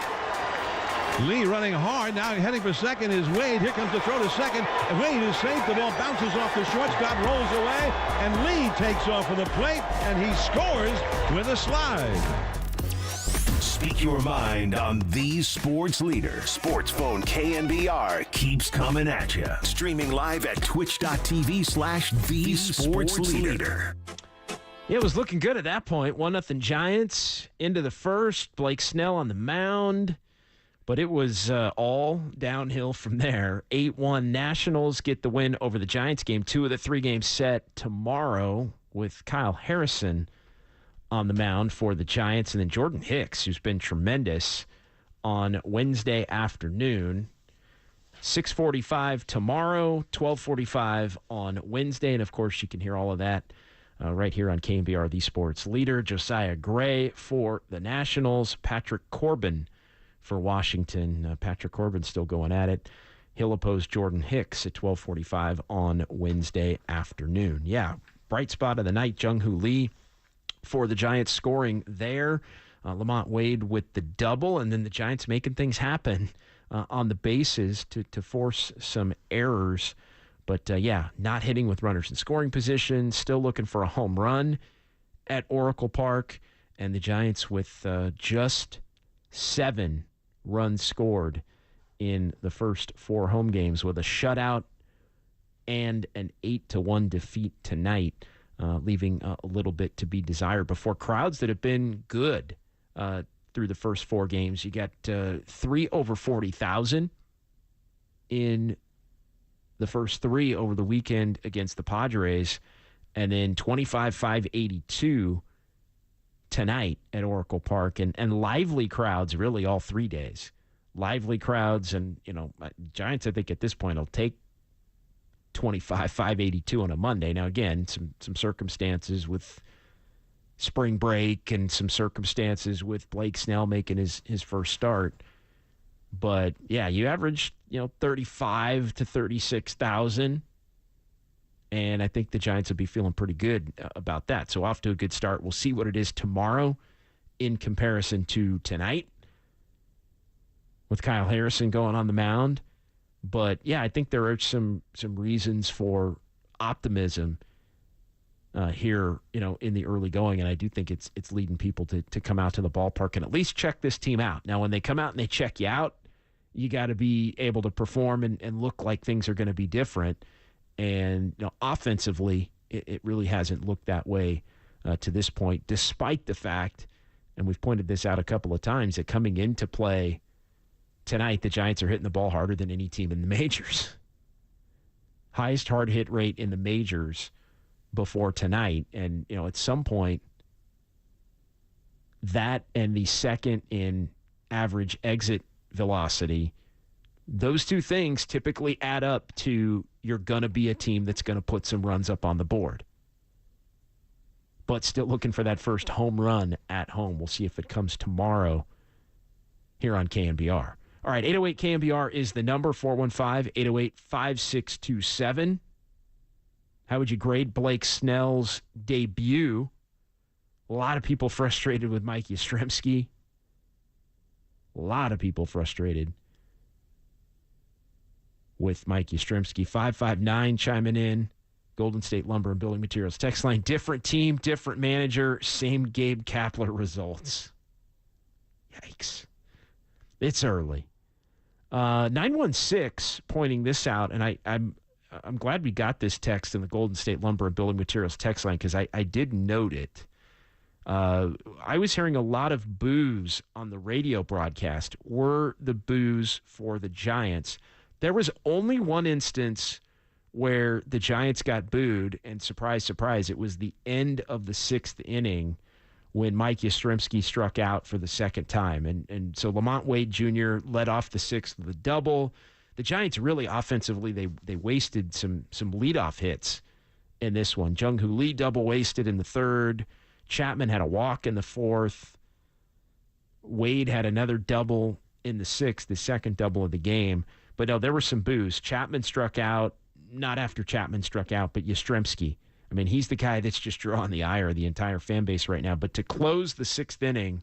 Lee running hard. Now heading for second is Wade. Here comes the throw to second. And Wade is safe. The ball bounces off the shortstop, rolls away, and Lee takes off of the plate, and he scores with a slide. Speak your mind on the sports leader. SportsPhone KNBR keeps coming at you. Streaming live at twitch.tv/the sports leader. Yeah, it was looking good at that point. 1-0 Giants into the first. Blake Snell on the mound. But it was all downhill from there. 8-1 Nationals get the win over the Giants game. 2 of the 3 games set tomorrow with Kyle Harrison on the mound for the Giants. And then Jordan Hicks, who's been tremendous, on Wednesday afternoon. 6:45 tomorrow, 12:45 on Wednesday. And, of course, you can hear all of that right here on KNBR, the sports leader. Josiah Gray for the Nationals. Patrick Corbin for Washington. Patrick Corbin still going at it. He'll oppose Jordan Hicks at 12:45 on Wednesday afternoon. Yeah, bright spot of the night, Jung-Hoo Lee for the Giants scoring there. Lamont Wade with the double, and then the Giants making things happen on the bases to force some errors. But, not hitting with runners in scoring position, still looking for a home run at Oracle Park, and the Giants with just 7 runs scored in the first 4 home games with a shutout and an 8-1 defeat tonight, leaving a little bit to be desired before crowds that have been good through the first 4 games. You got 3 over 40,000 in the first 3 over the weekend against the Padres, and then 25,582 tonight at Oracle Park, and lively crowds really all 3 days. Lively crowds, and, Giants, I think at this point will take 25,582 on a Monday. Now, again, some circumstances with spring break and some circumstances with Blake Snell making his first start. But, yeah, you averaged, 35 to 36,000. And I think the Giants will be feeling pretty good about that. So off to a good start. We'll see what it is tomorrow in comparison to tonight with Kyle Harrison going on the mound. But, yeah, I think there are some reasons for optimism here, in the early going. And I do think it's leading people to come out to the ballpark and at least check this team out. Now, when they come out and they check you out, you got to be able to perform and look like things are going to be different. And offensively, it really hasn't looked that way to this point, despite the fact, and we've pointed this out a couple of times, that coming into play tonight, the Giants are hitting the ball harder than any team in the majors. Highest hard hit rate in the majors before tonight. And, at some point, that and the second in average exit velocity, those two things typically add up to you're going to be a team that's going to put some runs up on the board. But still looking for that first home run at home. We'll see if it comes tomorrow here on KNBR. All right, 808 KNBR is the number, 415-808-5627. How would you grade Blake Snell's debut? A lot of people frustrated with Mike Yastrzemski. A lot of people frustrated with Mike Yastrzemski. 559 chiming in. Golden State Lumber and Building Materials text line. Different team, different manager, same Gabe Kapler results. Yikes. It's early. 916 pointing this out, and I'm glad we got this text in the Golden State Lumber and Building Materials text line because I did note it. I was hearing a lot of boos on the radio broadcast. Were the boos for the Giants? There was only one instance where the Giants got booed, and surprise, surprise, it was the end of the 6th inning when Mike Yastrzemski struck out for the second time. And so Lamont Wade Jr. led off the 6th with a double. The Giants really offensively, they wasted some leadoff hits in this one. Jung-Hoo Lee double wasted in the 3rd. Chapman had a walk in the 4th. Wade had another double in the 6th, the second double of the game. But no, there were some boos. Chapman struck out, not after Chapman struck out, but Yastrzemski. I mean, he's the guy that's just drawing the ire of the entire fan base right now. But to close the 6th inning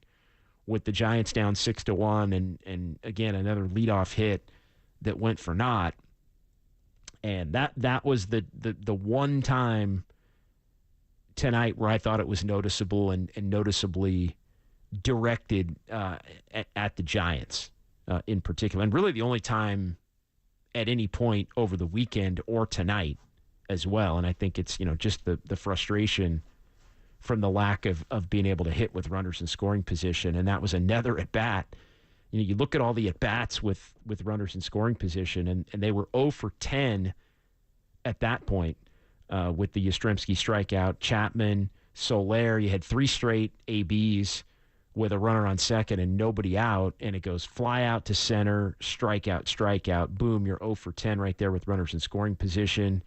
with the Giants down 6-1 and again, another leadoff hit that went for naught. And that was the one time tonight where I thought it was noticeable and noticeably directed at the Giants in particular. And really the only time at any point over the weekend or tonight as well. And I think it's, just the frustration from the lack of being able to hit with runners in scoring position. And that was another at-bat. You look at all the at-bats with runners in scoring position, and they were 0 for 10 at that point with the Yastrzemski strikeout. Chapman, Soler, you had 3 straight ABs with a runner on second and nobody out, and it goes fly out to center, strikeout, boom, you're 0 for 10 right there with runners in scoring position.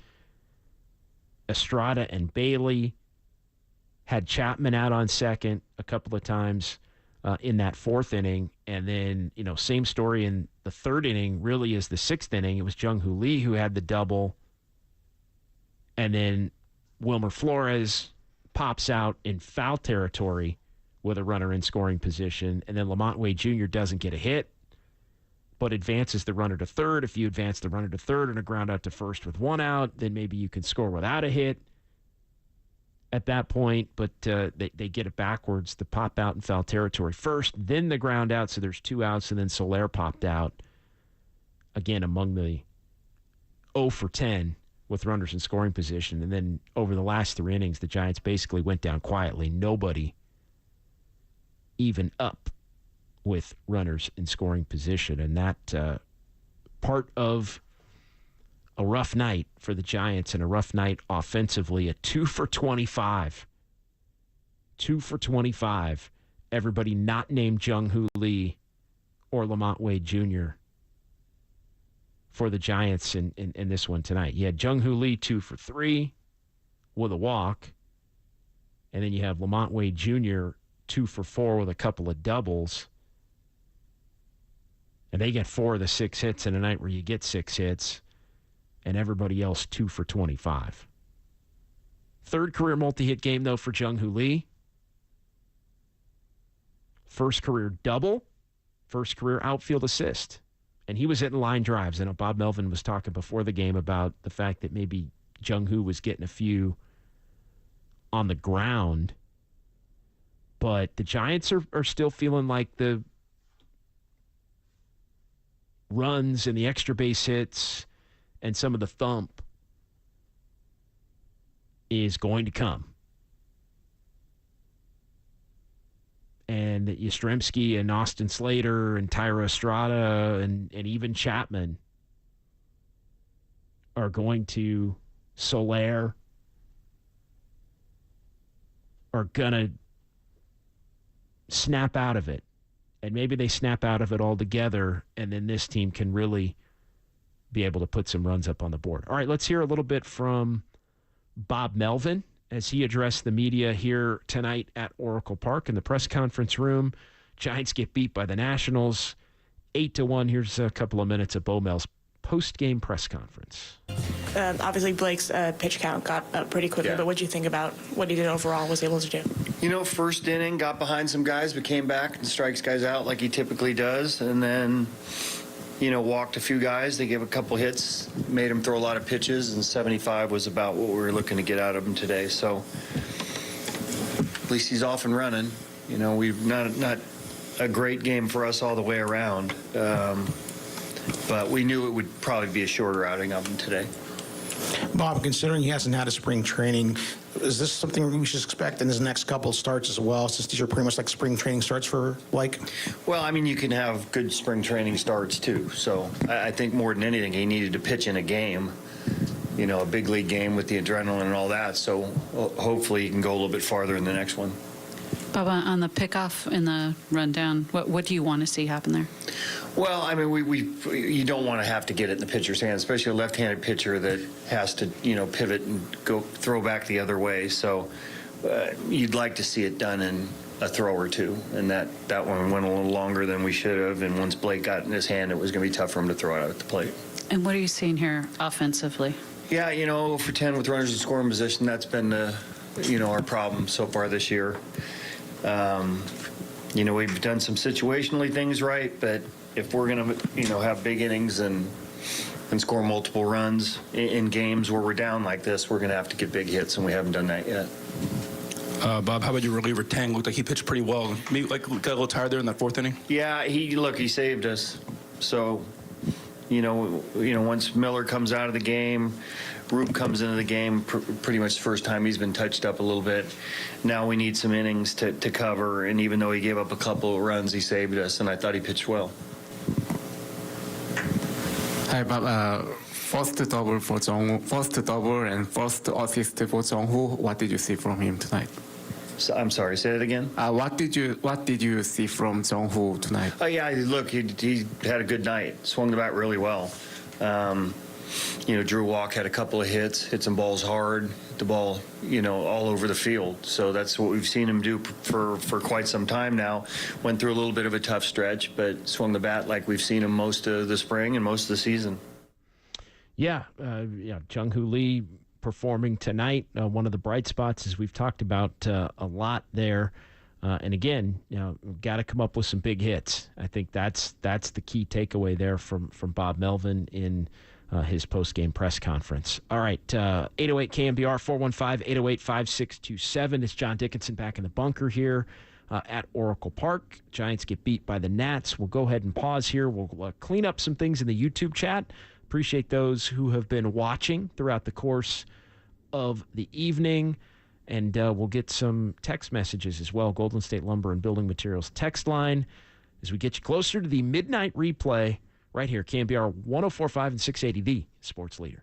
Estrada and Bailey had Chapman out on second a couple of times in that 4th inning, and then, same story in the 3rd inning, really is the 6th inning. It was Jung-Hoo Lee who had the double, and then Wilmer Flores pops out in foul territory with a runner in scoring position, and then Lamont Wade Jr. doesn't get a hit, but advances the runner to 3rd. If you advance the runner to 3rd and a ground out to 1st with 1 out, then maybe you can score without a hit at that point, but they get it backwards. The pop out in foul territory first, then the ground out, so there's 2 outs, and then Soler popped out, again, among the 0 for 10 with runners in scoring position. And then over the last 3 innings, the Giants basically went down quietly. Nobody even up with runners in scoring position. And that part of a rough night for the Giants and a rough night offensively, a 2 for 25. 2 for 25. Everybody not named Jung-Hoo Lee or Lamont Wade Jr. for the Giants in this one tonight. You had Jung-Hoo Lee 2 for 3 with a walk. And then you have Lamont Wade Jr. 2 for 4 with a couple of doubles. And they get 4 of the 6 hits in a night where you get 6 hits. And everybody else 2 for 25. Third career multi-hit game, though, for Jung-Hoo Lee. First career double. First career outfield assist. And he was hitting line drives. I know Bob Melvin was talking before the game about the fact that maybe Jung-Hoo was getting a few on the ground. But the Giants are still feeling like the runs and the extra base hits and some of the thump is going to come. And Yastrzemski and Austin Slater and Tyra Estrada and even Chapman are going to, Soler, are going to snap out of it. And maybe they snap out of it altogether, and then this team can really be able to put some runs up on the board. All right, let's hear a little bit from Bob Melvin as he addressed the media here tonight at Oracle Park in the press conference room. Giants get beat by the Nationals 8-1. Here's a couple of minutes of Bo Mel's post-game press conference. Obviously, Blake's pitch count got up pretty quickly, but what do you think about what he did overall, was able to do? You know, first inning, got behind some guys, but came back and strikes guys out like he typically does. And then, you know, walked a few guys. They gave a couple hits, made him throw a lot of pitches, and 75 was about what we were looking to get out of him today. So at least he's off and running. You know, we've not a great game for us all the way around. But we knew it would probably be a shorter outing of him today. Bob, considering he hasn't had a spring training, is this something we should expect in his next couple starts as well, since these are pretty much like spring training starts for Blake? Well, I mean, you can have good spring training starts, too. So I think more than anything, he needed to pitch in a game, you know, a big league game with the adrenaline and all that. So hopefully he can go a little bit farther in the next one. Bob, on the pickoff in the rundown, what do you want to see happen there? Well, I mean, you don't want to have to get it in the pitcher's hand, especially a left-handed pitcher that has to, you know, pivot and go throw back the other way. So you'd like to see it done in a throw or two, and that one went a little longer than we should have. And once Blake got in his hand, it was going to be tough for him to throw it out at the plate. And what are you seeing here offensively? Yeah, you know, for 10 with runners in scoring position, that's been our problem so far this year. You know, we've done some situationally things right, but if we're going to, you know, have big innings and score multiple runs in games where we're down like this, we're going to have to get big hits, and we haven't done that yet. Bob, how about your reliever Tang? Looked like he pitched pretty well. Maybe got a little tired there in that fourth inning. Yeah, he saved us. So, you know, once Miller comes out of the game, Rube comes into the game, pretty much the first time he's been touched up a little bit. Now we need some innings to cover, and even though he gave up a couple of runs, he saved us, and I thought he pitched well. Hi, Bob. First double and first assist for Jung-Hoo. What did you see from him tonight? So, I'm sorry, say it again. What did you see from Jung-Hoo tonight? Oh yeah, look, he had a good night. Swung the bat really well. You know, Drew Walk had a couple of hits, hit some balls hard, hit the ball, you know, all over the field. So that's what we've seen him do for quite some time now. Went through a little bit of a tough stretch, but swung the bat like we've seen him most of the spring and most of the season. Yeah, Jung-Hoo Lee performing tonight. One of the bright spots, as we've talked about a lot there. And again, you know, got to come up with some big hits. I think that's the key takeaway there from Bob Melvin in his post-game press conference. All right, 808 KNBR 415-808-5627. It's John Dickinson back in the bunker here at Oracle Park. Giants get beat by the Nats. We'll go ahead and pause here. We'll clean up some things in the YouTube chat. Appreciate those who have been watching throughout the course of the evening. And we'll get some text messages as well. Golden State Lumber and Building Materials text line as we get you closer to the midnight replay right here. KNBR 104.5 and 680, the sports leader.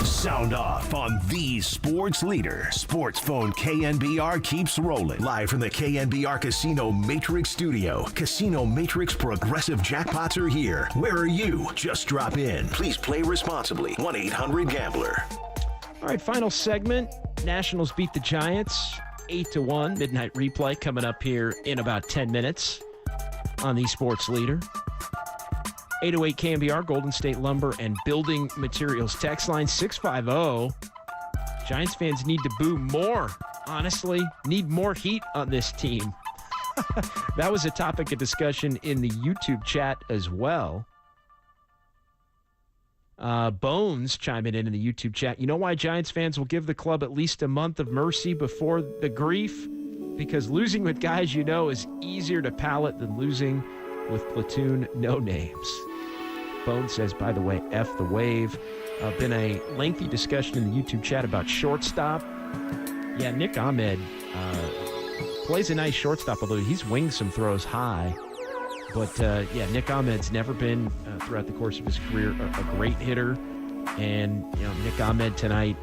Sound off on the sports leader. SportsPhone KNBR keeps rolling. Live from the KNBR Casino Matrix Studio. Casino Matrix Progressive Jackpots are here. Where are you? Just drop in. Please play responsibly. 1-800-GAMBLER. All right, final segment. Nationals beat the Giants 8-1. Midnight replay coming up here in about 10 minutes on the sports leader. 808 KNBR, Golden State Lumber and Building Materials text line 650. Giants fans need to boo more. Honestly, need more heat on this team. That was a topic of discussion in the YouTube chat as well. Bones chiming in the YouTube chat. You know why Giants fans will give the club at least a month of mercy before the grief? Because losing with guys you know is easier to palate than losing with platoon no-names. Bone says, by the way, F the wave. Been a lengthy discussion in the YouTube chat about shortstop. Yeah, Nick Ahmed plays a nice shortstop, although he's winged some throws high. But, yeah, Nick Ahmed's never been, throughout the course of his career, a great hitter. And, you know, Nick Ahmed tonight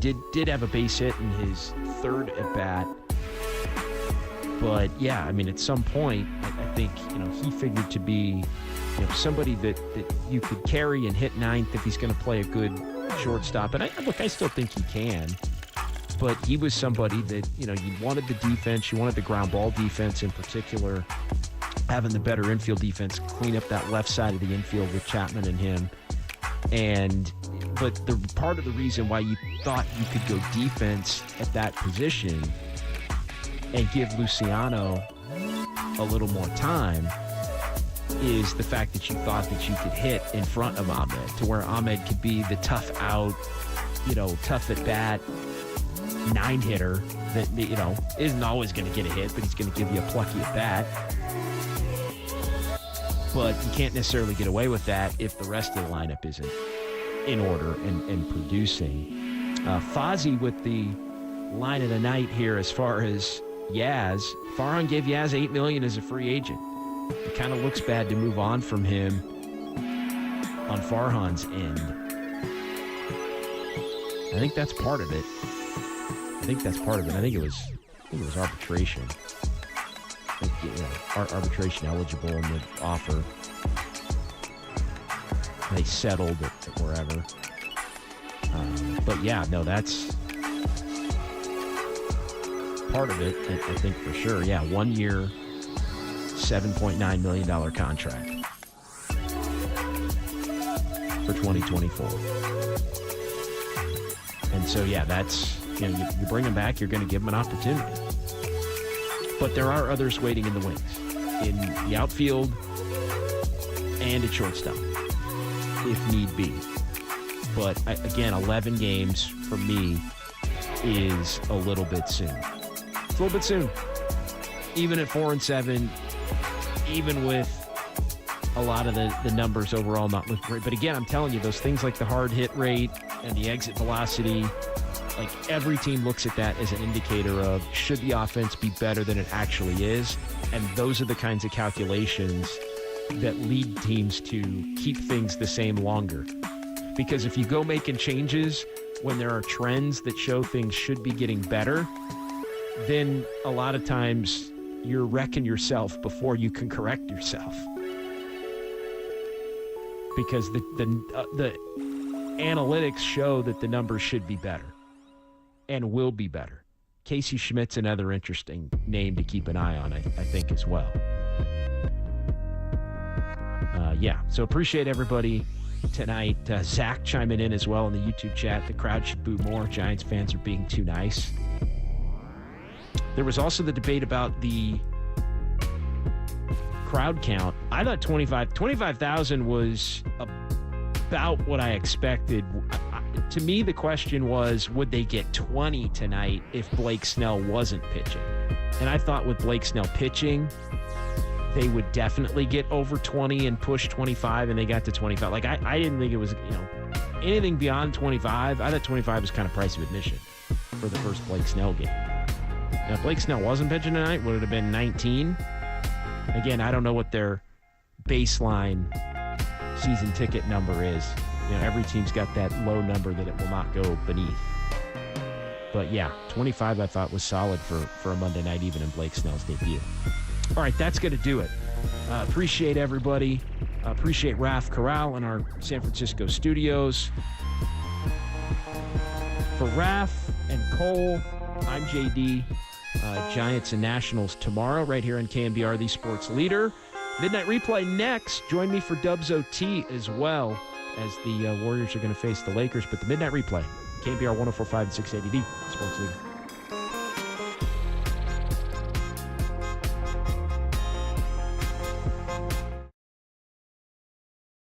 did have a base hit in his third at-bat. But, yeah, I mean, at some point, I think, you know, he figured to be, you know, somebody that you could carry and hit ninth if he's going to play a good shortstop. And, I still think he can. But he was somebody that, you know, you wanted the defense. You wanted the ground ball defense in particular. Having the better infield defense, clean up that left side of the infield with Chapman and him. But the part of the reason why you thought you could go defense at that position and give Luciano a little more time is the fact that you thought that you could hit in front of Ahmed, to where Ahmed could be the tough out, you know, tough at bat, 9-hitter that, you know, isn't always going to get a hit, but he's going to give you a plucky at bat. But you can't necessarily get away with that if the rest of the lineup isn't in order and producing. Fozzie with the line of the night here as far as Yaz. Farhan gave Yaz $8 million as a free agent. It kind of looks bad to move on from him on Farhan's end. I think that's part of it. I think it was arbitration. Arbitration eligible in the offer. They settled it wherever. But yeah, no, that's part of it, I think for sure. Yeah, 1 year, $7.9 million contract for 2024. And so, yeah, that's, you bring him back, you're going to give him an opportunity. But there are others waiting in the wings, in the outfield and at shortstop, if need be. But again, 11 games for me is a little bit soon. It's a little bit soon. Even at 4-7, even with a lot of the numbers overall not looking great. But again, I'm telling you, those things like the hard hit rate and the exit velocity, like every team looks at that as an indicator of should the offense be better than it actually is. And those are the kinds of calculations that lead teams to keep things the same longer. Because if you go making changes when there are trends that show things should be getting better, then a lot of times you're wrecking yourself before you can correct yourself. Because the analytics show that the numbers should be better and will be better. Casey Schmidt's another interesting name to keep an eye on, I think, as well. So appreciate everybody tonight. Zach chiming in as well in the YouTube chat. The crowd should boo more. Giants fans are being too nice. There was also the debate about the crowd count. I thought 25,000 was about what I expected. To me, the question was, would they get 20 tonight if Blake Snell wasn't pitching? And I thought with Blake Snell pitching, they would definitely get over 20 and push 25, and they got to 25. Like, I didn't think it was, anything beyond 25. I thought 25 was kind of price of admission for the first Blake Snell game. Now, if Blake Snell wasn't pitching tonight, would it have been 19? Again, I don't know what their baseline season ticket number is. Every team's got that low number that it will not go beneath. But yeah, 25 I thought was solid for a Monday night, even in Blake Snell's debut. All right, that's going to do it. Appreciate everybody. Appreciate Raf Corral in our San Francisco studios. For Raf and Cole, I'm JD. Giants and Nationals tomorrow right here on KNBR, the sports leader. Midnight replay next. Join me for Dubs OT as well, as the Warriors are going to face the Lakers. But the midnight replay, KNBR 104.5 and 680D, sports leader.